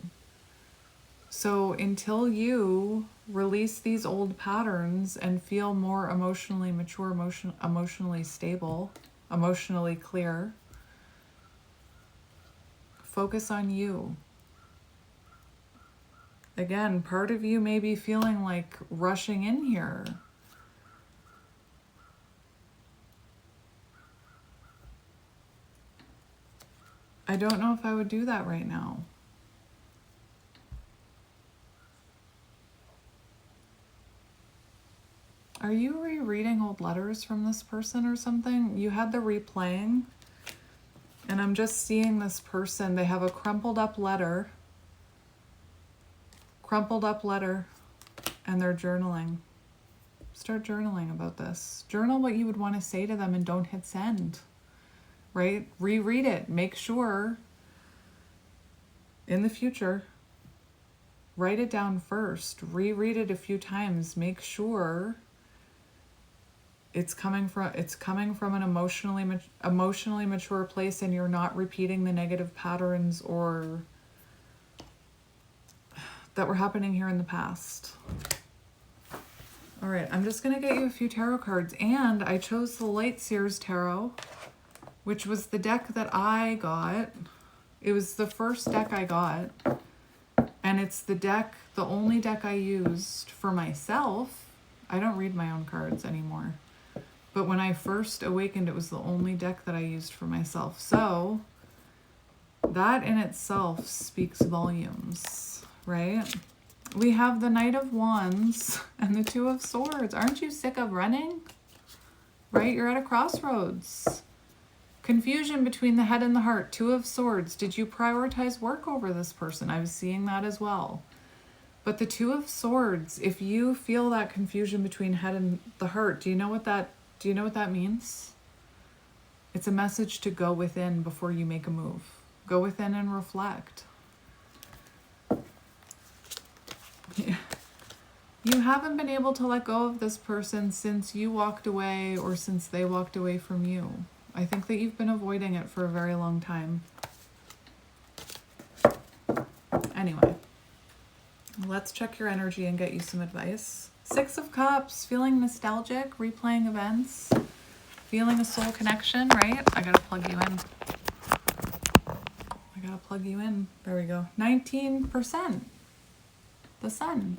So until you release these old patterns and feel more emotionally mature, emotionally stable, emotionally clear, focus on you. Again, part of you may be feeling like rushing in here. I don't know if I would do that right now. Are you rereading old letters from this person or something? You had the replaying, and I'm just seeing this person. They have a crumpled up letter, and they're journaling. Start journaling about this. Journal what you would want to say to them and don't hit send, right? Reread it. Make sure in the future, write it down first. Reread it a few times. Make sure it's coming from an emotionally mature place, and you're not repeating the negative patterns or that were happening here in the past. All right, I'm just going to get you a few tarot cards. And I chose the Light Seers Tarot, which was the deck that I got. It was the first deck I got. And it's the only deck I used for myself. I don't read my own cards anymore. But when I first awakened, it was the only deck that I used for myself. So that in itself speaks volumes, right? We have the Knight of Wands and the Two of Swords. Aren't you sick of running? Right? You're at a crossroads. Confusion between the head and the heart. Two of Swords. Did you prioritize work over this person? I was seeing that as well. But the Two of Swords, if you feel that confusion between head and the heart, do you know what that means? It's a message to go within before you make a move. Go within and reflect. Yeah. You haven't been able to let go of this person since you walked away or since they walked away from you. I think that you've been avoiding it for a very long time. Anyway, let's check your energy and get you some advice. Six of Cups, feeling nostalgic, replaying events, feeling a soul connection, right? I gotta plug you in. There we go. 19%. The Sun.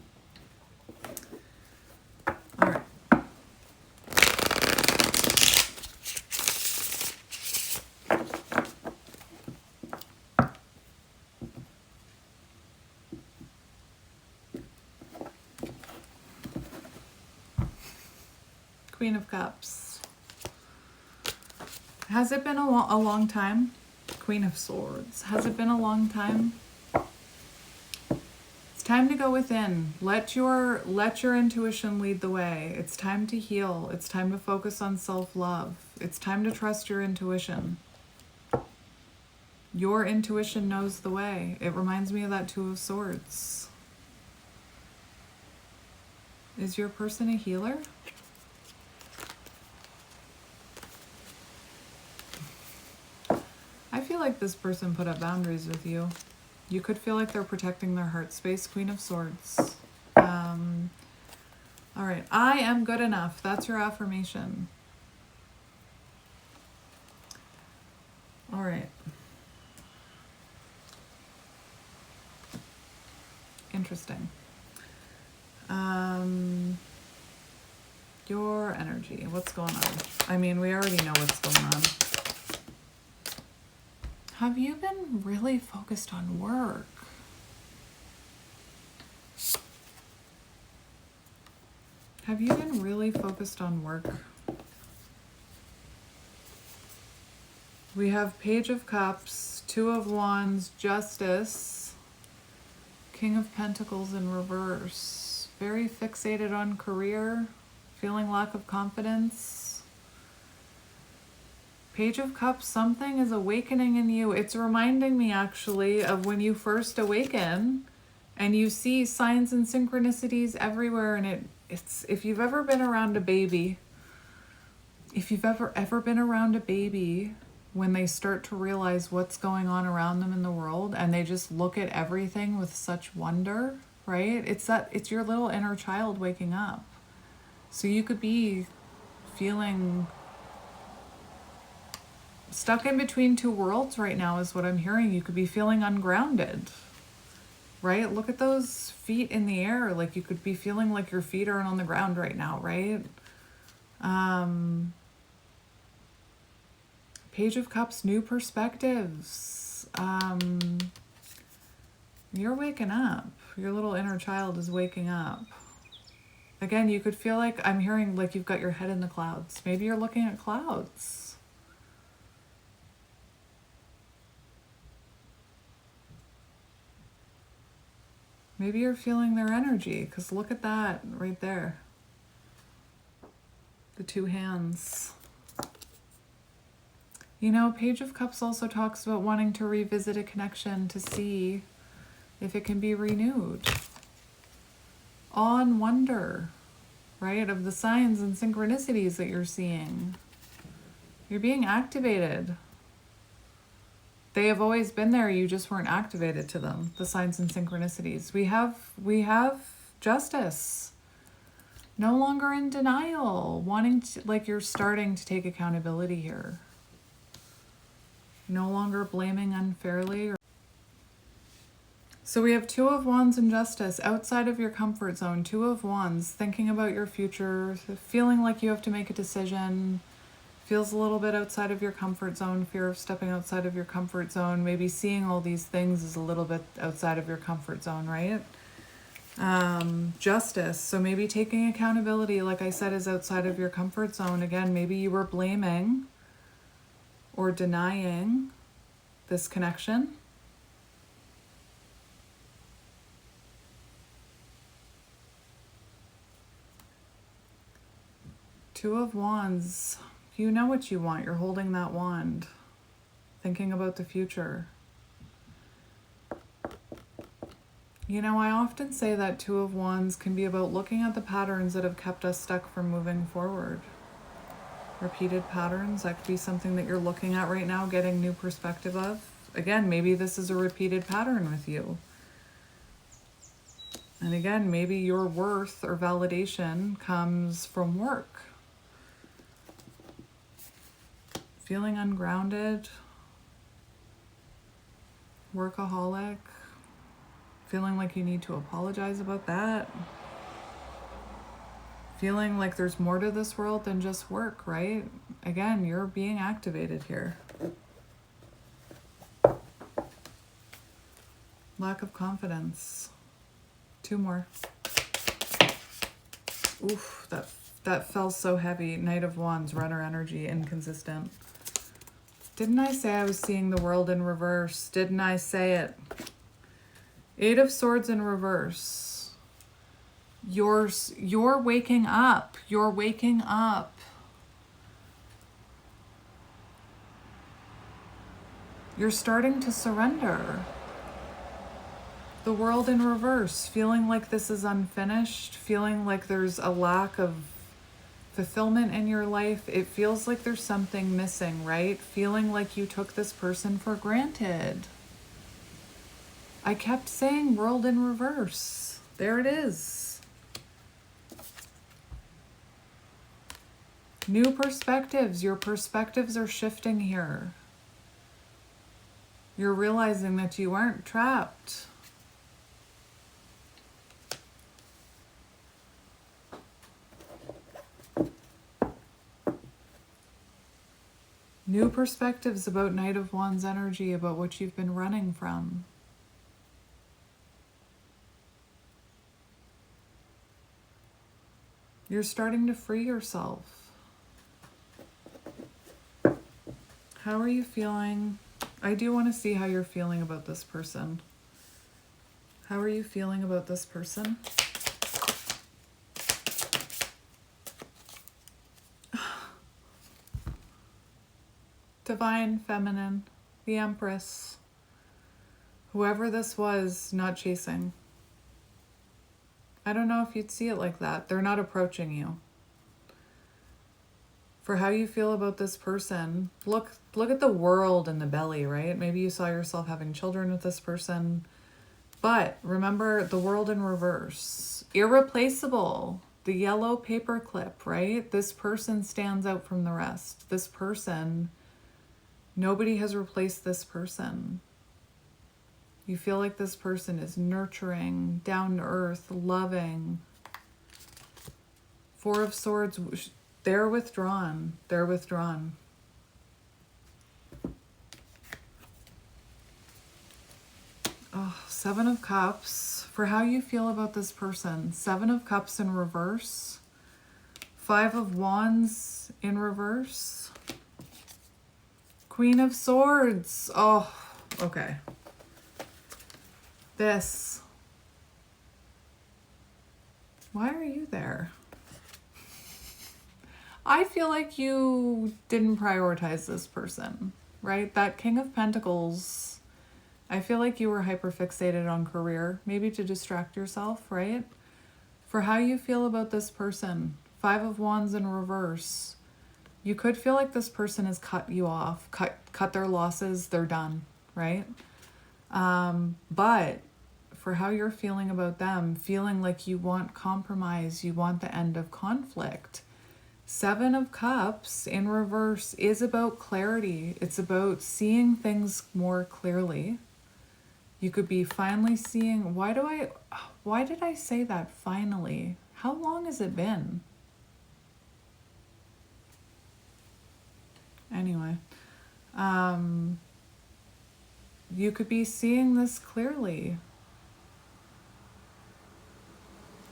All right. Queen of Cups. Has it been a long time? Queen of Swords. Has it been a long time? It's time to go within. Let your intuition lead the way. It's time to heal. It's time to focus on self-love. It's time to trust your intuition. Your intuition knows the way. It reminds me of that Two of Swords. Is your person a healer? I feel like this person put up boundaries with you. You could feel like they're protecting their heart space. Queen of Swords. All right. I am good enough. That's your affirmation. All right. Interesting. Your energy. What's going on? I mean, we already know what's going on. Have you been really focused on work? Have you been really focused on work? We have Page of Cups, Two of Wands, Justice, King of Pentacles in reverse. Very fixated on career, feeling lack of confidence. Page of Cups, something is awakening in you. It's reminding me actually of when you first awaken and you see signs and synchronicities everywhere. And it's if you've ever been around a baby, been around a baby when they start to realize what's going on around them in the world and they just look at everything with such wonder, right? It's your little inner child waking up. So you could be feeling stuck in between two worlds right now is what I'm hearing. You could be feeling ungrounded, right? Look at those feet in the air. Like you could be feeling like your feet aren't on the ground right now, right? Page of Cups, new perspectives. You're waking up. Your little inner child is waking up. Again, you could feel like I'm hearing like you've got your head in the clouds. Maybe you're looking at clouds. Maybe you're feeling their energy, because look at that right there. The two hands. You know, Page of Cups also talks about wanting to revisit a connection to see if it can be renewed. Awe and wonder, right, of the signs and synchronicities that you're seeing. You're being activated. They have always been there, you just weren't activated to them, the signs and synchronicities. We have Justice. No longer in denial, wanting to, like you're starting to take accountability here. No longer blaming unfairly. So we have Two of Wands and Justice, outside of your comfort zone. Two of Wands, thinking about your future, feeling like you have to make a decision, feels a little bit outside of your comfort zone, fear of stepping outside of your comfort zone, maybe seeing all these things is a little bit outside of your comfort zone, right? Justice, so maybe taking accountability, like I said, is outside of your comfort zone. Again, maybe you were blaming or denying this connection. Two of Wands, you know what you want. You're holding that wand, thinking about the future. You know, I often say that Two of Wands can be about looking at the patterns that have kept us stuck from moving forward. Repeated patterns, that could be something that you're looking at right now, getting new perspective of. Again, maybe this is a repeated pattern with you. And again, maybe your worth or validation comes from work. Feeling ungrounded, workaholic, feeling like you need to apologize about that. Feeling like there's more to this world than just work, right? Again, you're being activated here. Lack of confidence. Two more. Oof, that felt so heavy. Knight of Wands, runner energy, inconsistent. Didn't I say I was seeing the world in reverse? Didn't I say it? Eight of Swords in reverse. You're waking up. You're waking up. You're starting to surrender. The world in reverse, feeling like this is unfinished, feeling like there's a lack of fulfillment in your life. It feels like there's something missing, right? Feeling like you took this person for granted. I kept saying world in reverse. There it is. New perspectives. Your perspectives are shifting here. You're realizing that you aren't trapped. New perspectives about Knight of Wands energy, about what you've been running from. You're starting to free yourself. How are you feeling? I do want to see how you're feeling about this person. How are you feeling about this person? Divine Feminine, the Empress. Whoever this was, not chasing. I don't know if you'd see it like that. They're not approaching you. For how you feel about this person, look at the world in the belly, right? Maybe you saw yourself having children with this person. But remember the world in reverse. Irreplaceable. The yellow paper clip, right? This person stands out from the rest. This person, nobody has replaced this person. You feel like this person is nurturing, down to earth, loving. Four of Swords, they're withdrawn. They're withdrawn. Oh, Seven of Cups. For how you feel about this person. Seven of Cups in reverse. Five of Wands in reverse. Queen of Swords. Oh, okay. This. Why are you there? I feel like you didn't prioritize this person, right? That King of Pentacles, I feel like you were hyperfixated on career, maybe to distract yourself, right? For how you feel about this person, Five of Wands in reverse. You could feel like this person has cut you off, cut their losses, they're done, right? But for how you're feeling about them, feeling like you want compromise, you want the end of conflict. 7 of Cups in reverse is about clarity. It's about seeing things more clearly. You could be finally seeing, why did I say that finally? How long has it been? Anyway, you could be seeing this clearly.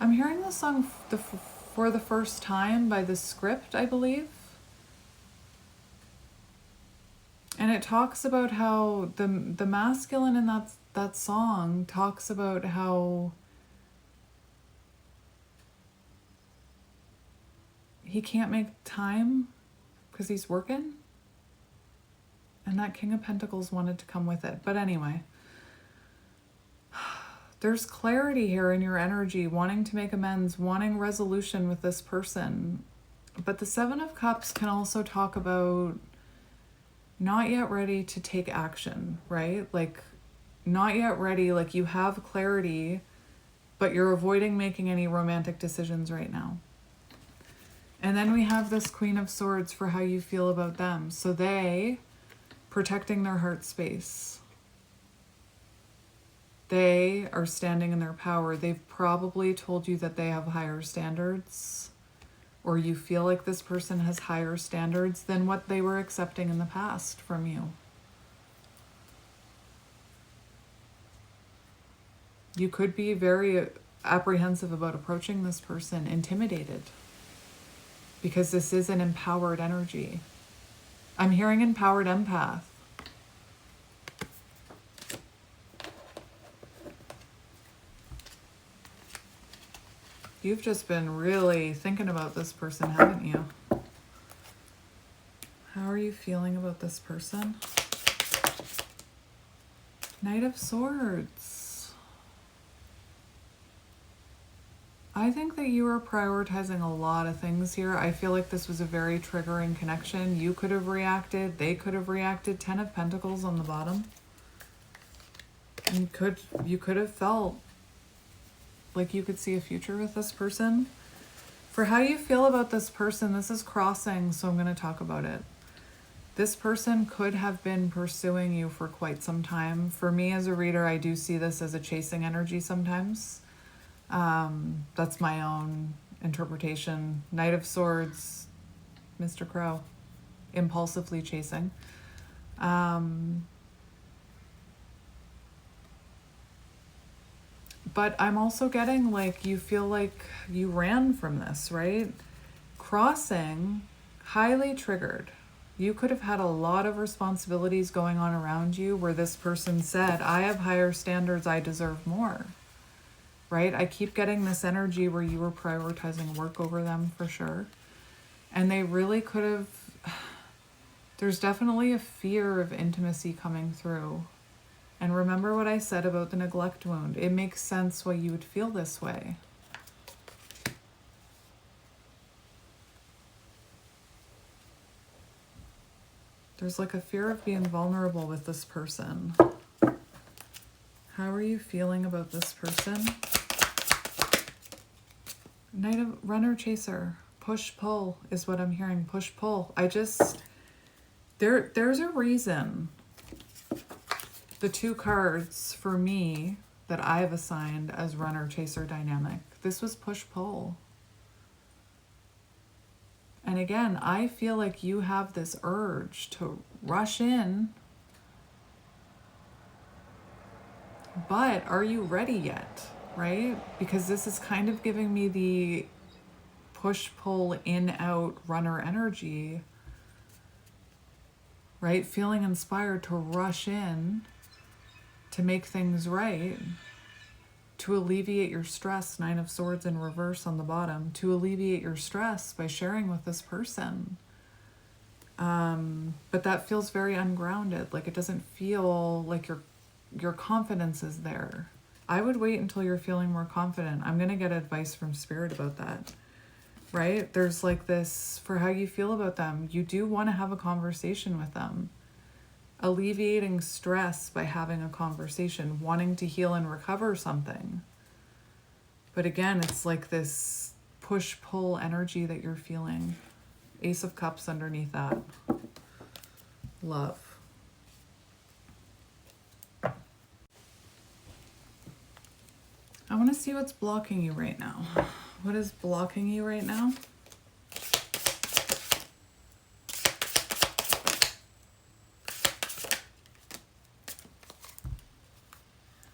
I'm hearing this song for the first time by The Script, I believe. And it talks about how the masculine in that song talks about how he can't make time because he's working. And that King of Pentacles wanted to come with it. But anyway, there's clarity here in your energy, wanting to make amends, wanting resolution with this person. But the 7 of Cups can also talk about not yet ready to take action, right? Like, not yet ready, like you have clarity, but you're avoiding making any romantic decisions right now. And then we have this Queen of Swords for how you feel about them. So they, protecting their heart space. They are standing in their power. They've probably told you that they have higher standards, or you feel like this person has higher standards than what they were accepting in the past from you. You could be very apprehensive about approaching this person, intimidated, because this is an empowered energy. I'm hearing empowered empath. You've just been really thinking about this person, haven't you? How are you feeling about this person? Knight of Swords. I think that you are prioritizing a lot of things here. I feel like this was a very triggering connection. You could have reacted. They could have reacted. 10 of Pentacles on the bottom. And you could have felt like you could see a future with this person. For how you feel about this person, this is crossing, so I'm going to talk about it. This person could have been pursuing you for quite some time. For me as a reader, I do see this as a chasing energy sometimes. That's my own interpretation. Knight of Swords, Mr. Crow, impulsively chasing. But I'm also getting like you feel like you ran from this, right? Crossing, highly triggered. You could have had a lot of responsibilities going on around you where this person said, I have higher standards, I deserve more. Right? I keep getting this energy where you were prioritizing work over them for sure. And they really could have, there's definitely a fear of intimacy coming through. And remember what I said about the neglect wound. It makes sense why you would feel this way. There's like a fear of being vulnerable with this person. How are you feeling about this person? Knight of Runner Chaser. Push pull is what I'm hearing. Push pull. There's a reason. The 2 cards for me that I've assigned as runner chaser dynamic. This was push pull. And again, I feel like you have this urge to rush in. But are you ready yet? Right? Because this is kind of giving me the push pull in out runner energy. Right? Feeling inspired to rush in to make things right, to alleviate your stress. 9 of Swords in reverse on the bottom. To alleviate your stress by sharing with this person. But that feels very ungrounded. Like it doesn't feel like your confidence is there. I would wait until you're feeling more confident. I'm going to get advice from Spirit about that. Right? There's like this, for how you feel about them. You do want to have a conversation with them. alleviating stress by having a conversation, wanting to heal and recover something. But again, it's like this push-pull energy that you're feeling. Ace of Cups underneath that. Love. I want to see what's blocking you right now. What is blocking you right now?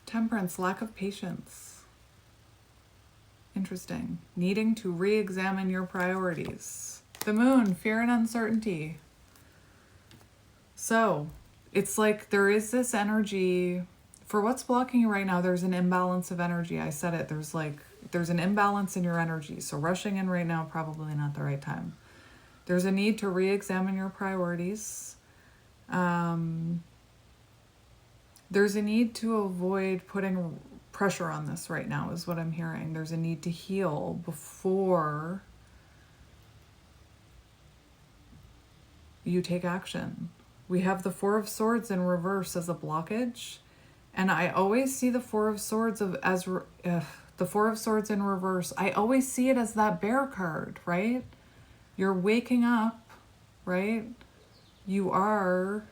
Temperance, lack of patience. Interesting. Needing to re-examine your priorities. The Moon, fear and uncertainty. So, it's like there is this energy. For what's blocking you right now, there's an imbalance of energy. I said it. There's an imbalance in your energy. So rushing in right now, probably not the right time. There's a need to re-examine your priorities. There's a need to avoid putting pressure on this right now, is what I'm hearing. There's a need to heal before you take action. We have the Four of Swords in reverse as a blockage. And I always see the Four of Swords the Four of Swords in reverse. I always see it as that bear card, right? You're waking up, right? You are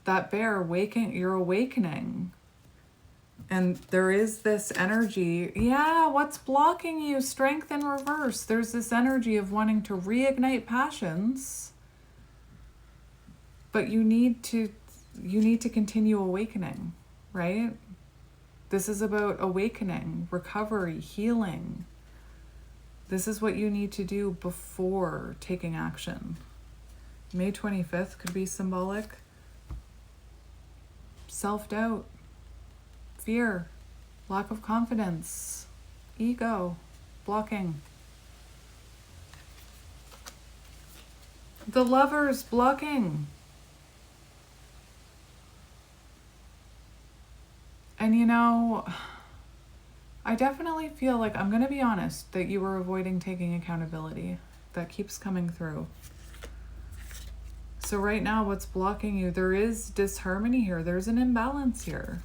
that bear you're awakening. And there is this energy. Yeah, what's blocking you? Strength in reverse. There's this energy of wanting to reignite passions. But you need to continue awakening, right? This is about awakening, recovery, healing. This is what you need to do before taking action. May 25th could be symbolic. Self-doubt, fear, lack of confidence, ego, blocking. The Lovers, blocking. And you know, I definitely feel like, I'm going to be honest, that you were avoiding taking accountability. That keeps coming through. So right now, what's blocking you? There is disharmony here. There's an imbalance here.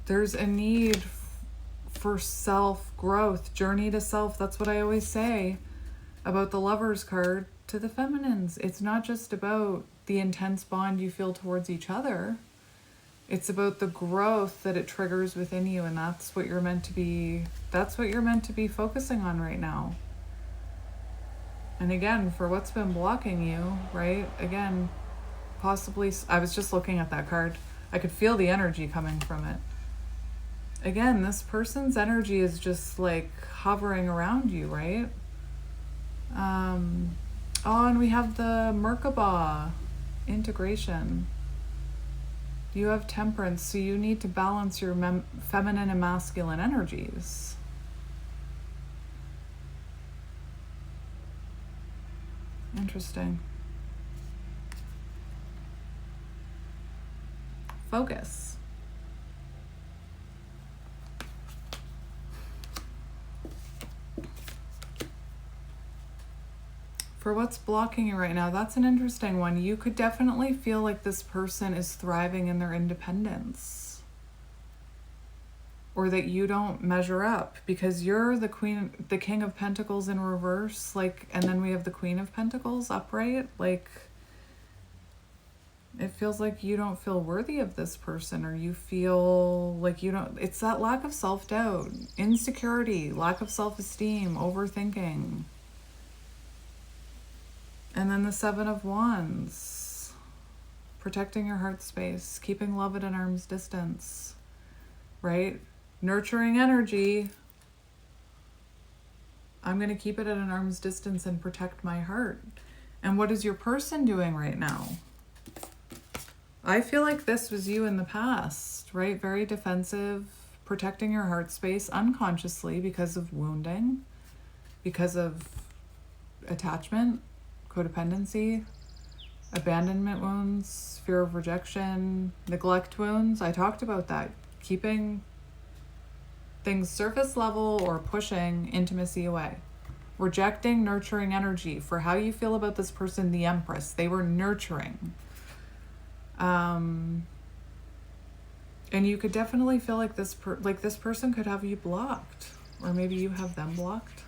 There's a need for self-growth, journey to self. That's what I always say about the Lovers card to the feminines. It's not just about the intense bond you feel towards each other. It's about the growth that it triggers within you, and that's what you're meant to be focusing on right now. And again, for what's been blocking you, right? Again, possibly, I was just looking at that card. I could feel the energy coming from it. Again, this person's energy is just like hovering around you, right? Oh, and we have the Merkaba, integration. You have Temperance, so you need to balance your feminine and masculine energies. Interesting. Focus. For what's blocking you right now, that's an interesting one. You could definitely feel like this person is thriving in their independence, or that you don't measure up because you're the King of Pentacles in reverse, like, and then we have the Queen of Pentacles upright. Like, it feels like you don't feel worthy of this person, or you feel like you don't. It's that lack of self-doubt, insecurity, lack of self-esteem, overthinking. And then the Seven of Wands, protecting your heart space, keeping love at an arm's distance, right? Nurturing energy. I'm going to keep it at an arm's distance and protect my heart. And what is your person doing right now? I feel like this was you in the past, right? Very defensive, protecting your heart space unconsciously because of wounding, because of attachment, codependency, abandonment wounds, fear of rejection, neglect wounds. I talked about that. Keeping things surface level or pushing intimacy away. Rejecting nurturing energy. For how you feel about this person, the Empress. They were nurturing. And you could definitely feel like this person could have you blocked. Or maybe you have them blocked.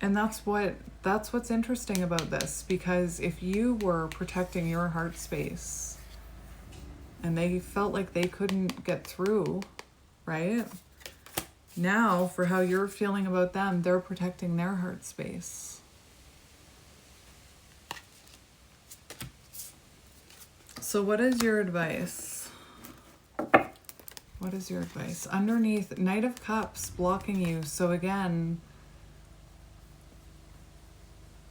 And that's what's interesting about this, because if you were protecting your heart space and they felt like they couldn't get through, right? Now, for how you're feeling about them, they're protecting their heart space. So what is your advice? What is your advice? Underneath, Knight of Cups blocking you. So again,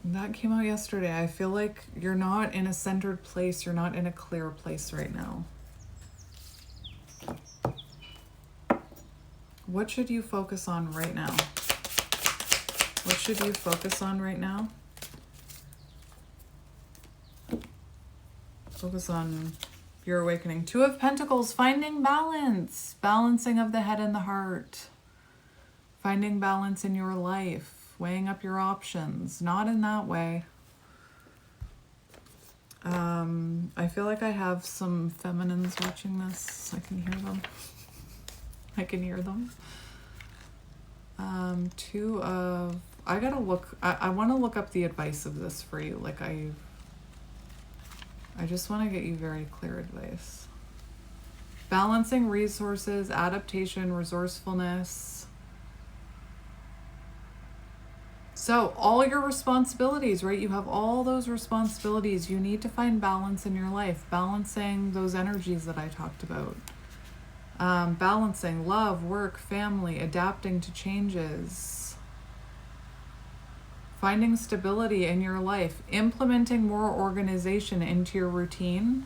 that came out yesterday. I feel like you're not in a centered place. You're not in a clear place right now. What should you focus on right now? What should you focus on right now? Focus on your awakening. Two of Pentacles, finding balance. Balancing of the head and the heart. Finding balance in your life. Weighing up your options. Not in that way. I feel like I have some feminines watching this. I can hear them. I can hear them. Two of... I gotta look... I want to look up the advice of this for you. Like, I just want to get you very clear advice. Balancing resources, adaptation, resourcefulness. So all your responsibilities, right? You have all those responsibilities. You need to find balance in your life. Balancing those energies that I talked about. Balancing love, work, family, adapting to changes. Finding stability in your life. Implementing more organization into your routine.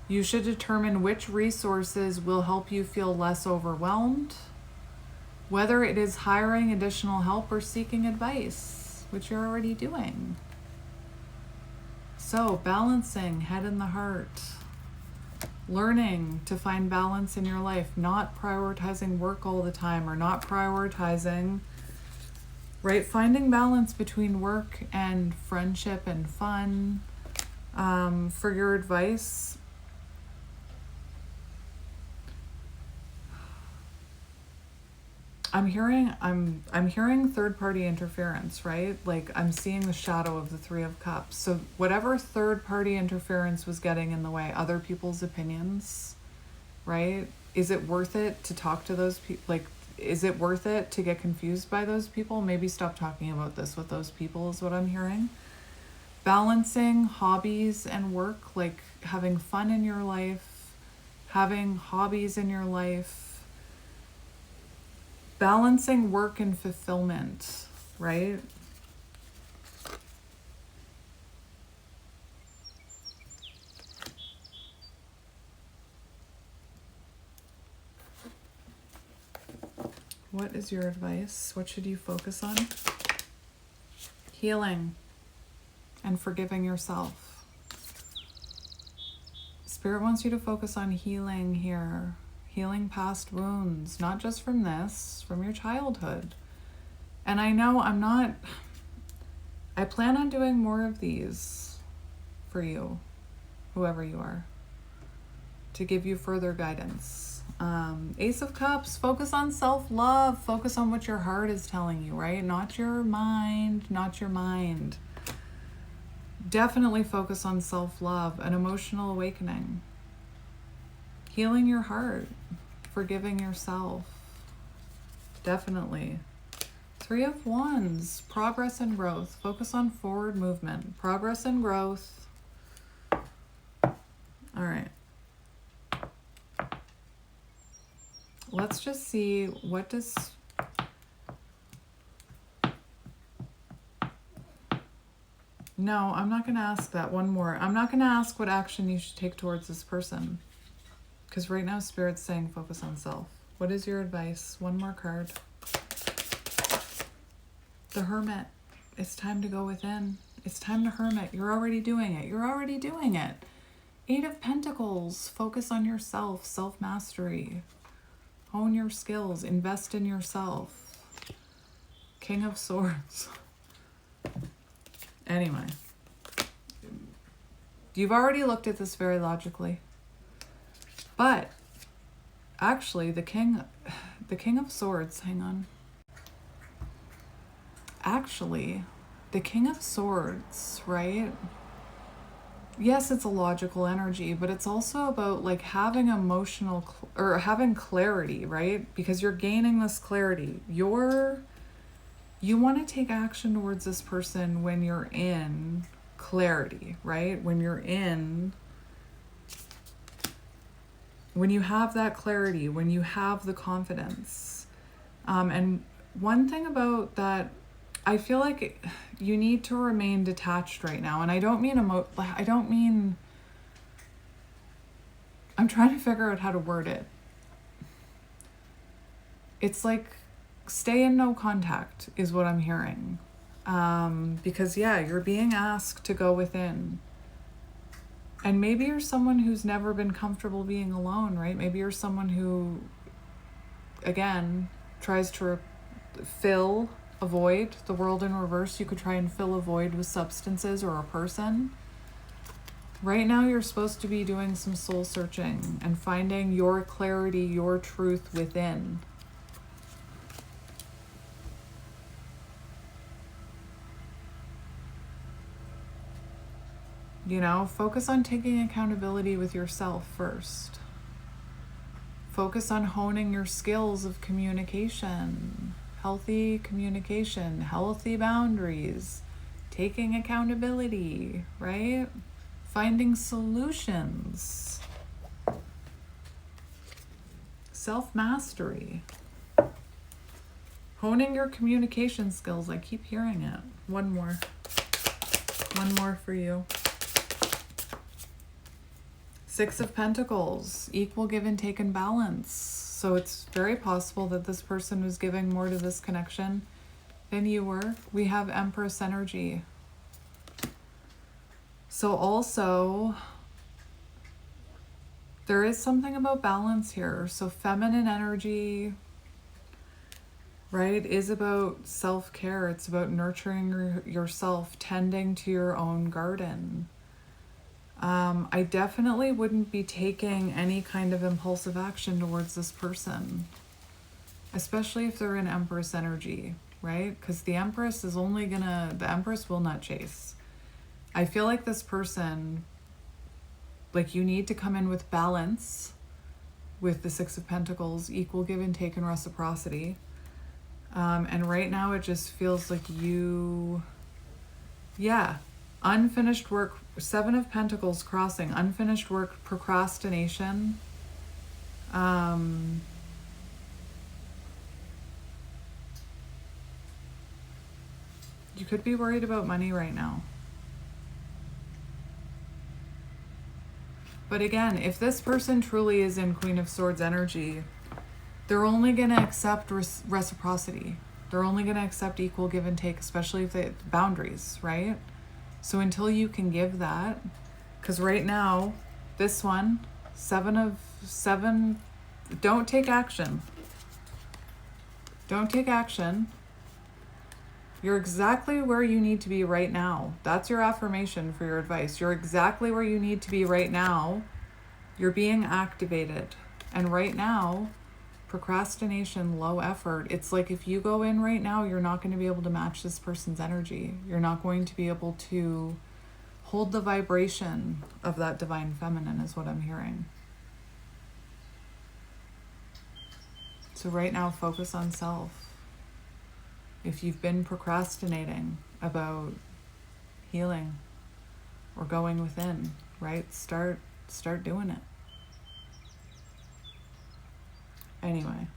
You should determine which resources will help you feel less overwhelmed. Whether it is hiring additional help or seeking advice, which you're already doing. So, balancing head and the heart. Learning to find balance in your life. Not prioritizing work all the time, or not prioritizing, right? Finding balance between work and friendship and fun. For your advice, I'm hearing third-party interference, right? Like, I'm seeing the shadow of the Three of Cups. So whatever third-party interference was getting in the way, other people's opinions, right? Is it worth it to talk to those people? Like, is it worth it to get confused by those people? Maybe stop talking about this with those people is what I'm hearing. Balancing hobbies and work, like having fun in your life, having hobbies in your life. Balancing work and fulfillment, right? What is your advice? What should you focus on? Healing and forgiving yourself. Spirit wants you to focus on healing here. Healing past wounds, not just from this, from your childhood. And I know I plan on doing more of these for you, whoever you are, to give you further guidance. Ace of Cups, focus on self-love, focus on what your heart is telling you, right? Not your mind, not your mind. Definitely focus on self-love and emotional awakening. Healing your heart, forgiving yourself. Definitely. Three of Wands, progress and growth. Focus on forward movement. Progress and growth. All right. Let's just see what does... No, I'm not going to ask that. One more. I'm not going to ask what action you should take towards this person. Because right now, Spirit's saying focus on self. What is your advice? One more card. The Hermit. It's time to go within. It's time to hermit. You're already doing it. You're already doing it. Eight of Pentacles, focus on yourself, self-mastery. Hone your skills, invest in yourself. King of Swords. Anyway. You've already looked at this very logically. But actually, the King of Swords, hang on. Actually, the King of Swords, right? Yes, it's a logical energy, but it's also about like having or having clarity, right? Because you're gaining this clarity. You want to take action towards this person when you're in clarity, right? When you have that clarity, when you have the confidence. And one thing about that, I feel like you need to remain detached right now. And I don't mean I'm trying to figure out how to word it. It's like stay in no contact is what I'm hearing. Because yeah, you're being asked to go within. And maybe you're someone who's never been comfortable being alone, right? Maybe you're someone who, again, tries to fill a void, the world in reverse. You could try and fill a void with substances or a person. Right now, you're supposed to be doing some soul searching and finding your clarity, your truth within. You know, focus on taking accountability with yourself first. Focus on honing your skills of communication, healthy communication, healthy boundaries, taking accountability, right? Finding solutions, self-mastery, honing your communication skills. I keep hearing it. One more for you. Six of Pentacles, equal give and take and balance. So it's very possible that this person was giving more to this connection than you were. We have Empress energy. So also, there is something about balance here. So feminine energy, right, is about self-care. It's about nurturing yourself, tending to your own garden. I definitely wouldn't be taking any kind of impulsive action towards this person, especially if they're in Empress energy, right? Because the Empress will not chase. I feel like this person, like you need to come in with balance with the Six of Pentacles, equal give and take and reciprocity. And right now it just feels like unfinished work, Seven of Pentacles crossing, unfinished work, procrastination. You could be worried about money right now. But again, if this person truly is in Queen of Swords energy, they're only going to accept reciprocity. They're only going to accept equal give and take, especially if they boundaries, right? So until you can give that, because right now, this one, seven, don't take action. Don't take action. You're exactly where you need to be right now. That's your affirmation for your advice. You're exactly where you need to be right now. You're being activated. And right now, procrastination, low effort. It's like if you go in right now, you're not going to be able to match this person's energy. You're not going to be able to hold the vibration of that divine feminine is what I'm hearing. So right now, focus on self. If you've been procrastinating about healing or going within, right? Start doing it. Anyway.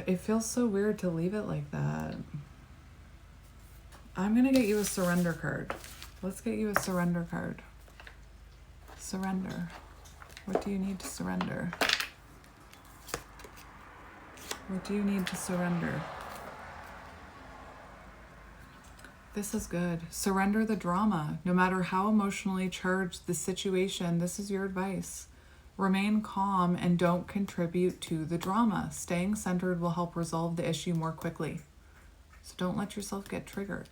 It feels so weird to leave it like that. I'm going to get you a surrender card. Let's get you a surrender card. Surrender. What do you need to surrender? What do you need to surrender? This is good. Surrender the drama. No matter how emotionally charged the situation, this is your advice. Remain calm and don't contribute to the drama. Staying centered will help resolve the issue more quickly. So don't let yourself get triggered.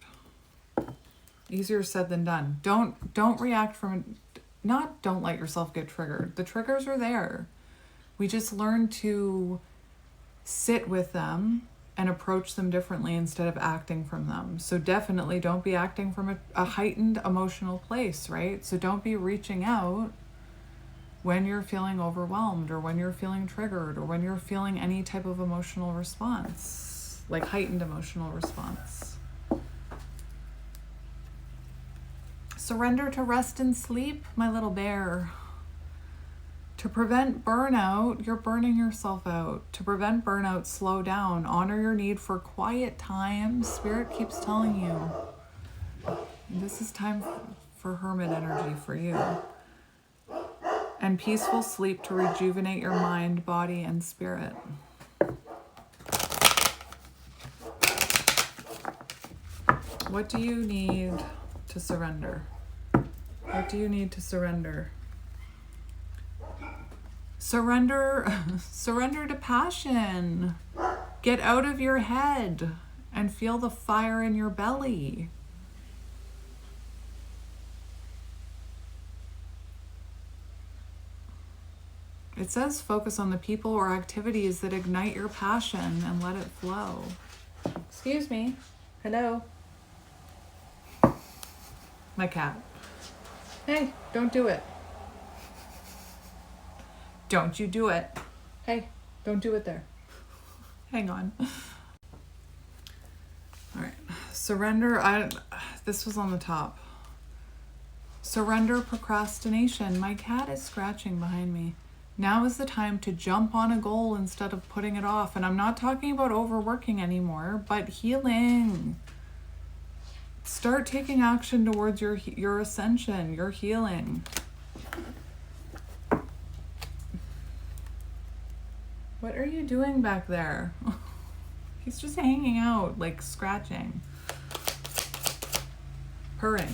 Easier said than done. Don't react from, not don't let yourself get triggered. The triggers are there. We just learn to sit with them and approach them differently instead of acting from them. So definitely don't be acting from a heightened emotional place, right? So don't be reaching out when you're feeling overwhelmed or when you're feeling triggered or when you're feeling any type of emotional response, like heightened emotional response. Surrender to rest and sleep, my little bear. To prevent burnout, you're burning yourself out. To prevent burnout, slow down. Honor your need for quiet time. Spirit keeps telling you. This is time for hermit energy for you. And peaceful sleep to rejuvenate your mind, body, and spirit. What do you need to surrender? What do you need to surrender? Surrender to passion. Get out of your head and feel the fire in your belly. It says focus on the people or activities that ignite your passion and let it flow. Excuse me. Hello. My cat. Hey, don't do it. Don't you do it. Hey, don't do it there. Hang on. All right. Surrender. This was on the top. Surrender procrastination. My cat is scratching behind me. Now is the time to jump on a goal instead of putting it off. And I'm not talking about overworking anymore, but healing. Start taking action towards your ascension, your healing. What are you doing back there? He's just hanging out, like scratching. Purring.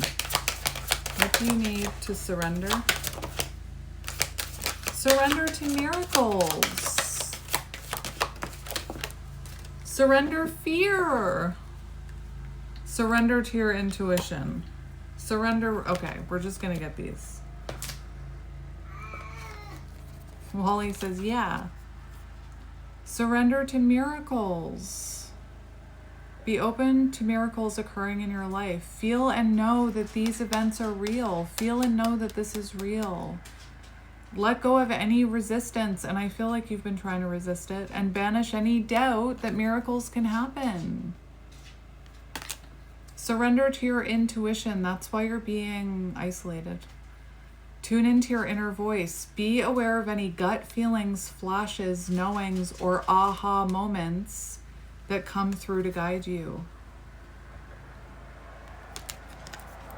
What do you need to surrender? Surrender to miracles. Surrender fear. Surrender to your intuition. Surrender. Okay, we're just going to get these. Wally says, yeah. Surrender to miracles. Be open to miracles occurring in your life. Feel and know that these events are real. Feel and know that this is real. Let go of any resistance, and I feel like you've been trying to resist it, and banish any doubt that miracles can happen. Surrender to your intuition. That's why you're being isolated. Tune into your inner voice. Be aware of any gut feelings, flashes, knowings, or aha moments that come through to guide you.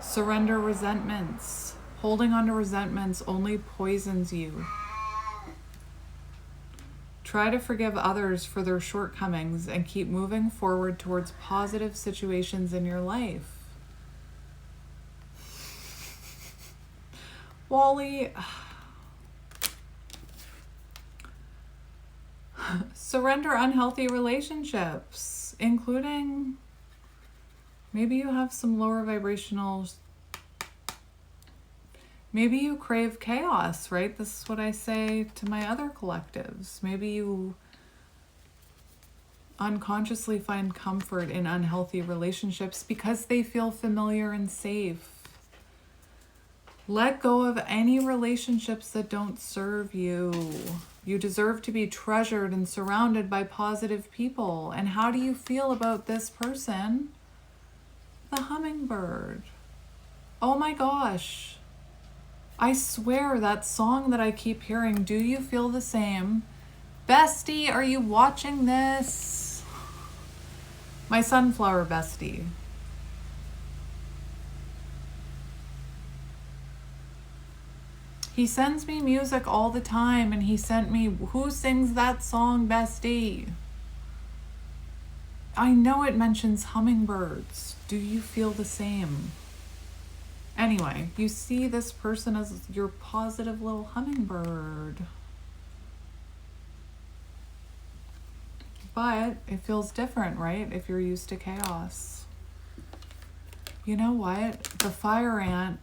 Surrender resentments. Holding on to resentments only poisons you. Try to forgive others for their shortcomings and keep moving forward towards positive situations in your life. Wally, surrender unhealthy relationships, including maybe you have some lower vibrational, maybe you crave chaos, right? This is what I say to my other collectives. Maybe you unconsciously find comfort in unhealthy relationships because they feel familiar and safe. Let go of any relationships that don't serve you. You deserve to be treasured and surrounded by positive people. And how do you feel about this person? The hummingbird. Oh my gosh. I swear that song that I keep hearing, do you feel the same? Bestie, are you watching this? My sunflower bestie. He sends me music all the time, and he sent me, who sings that song, Bestie? I know it mentions hummingbirds. Do you feel the same? Anyway, you see this person as your positive little hummingbird. But it feels different, right? If you're used to chaos. You know what? The fire ant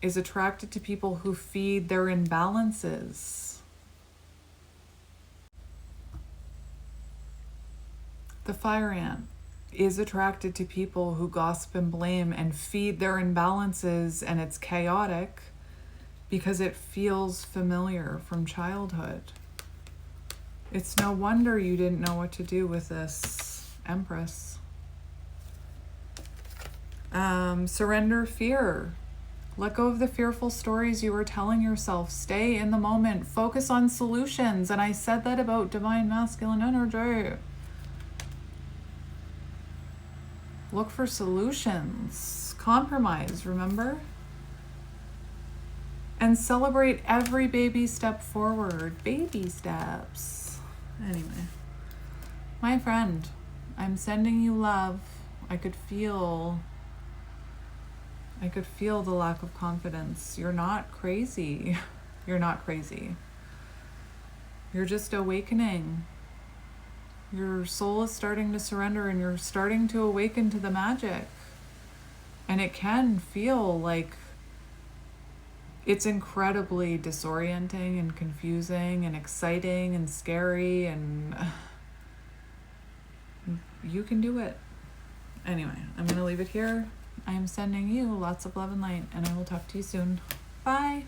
is attracted to people who feed their imbalances. The fire ant is attracted to people who gossip and blame and feed their imbalances, and it's chaotic because it feels familiar from childhood. It's no wonder you didn't know what to do with this Empress. Surrender fear. Let go of the fearful stories you were telling yourself. Stay in the moment. Focus on solutions. And I said that about divine masculine energy. Look for solutions. Compromise, remember? And celebrate every baby step forward. Baby steps. Anyway, my friend, I'm sending you love. I could feel the lack of confidence. You're not crazy. You're not crazy. You're just awakening. Your soul is starting to surrender and you're starting to awaken to the magic. And it can feel like it's incredibly disorienting and confusing and exciting and scary, and you can do it. Anyway, I'm going to leave it here. I am sending you lots of love and light, and I will talk to you soon. Bye.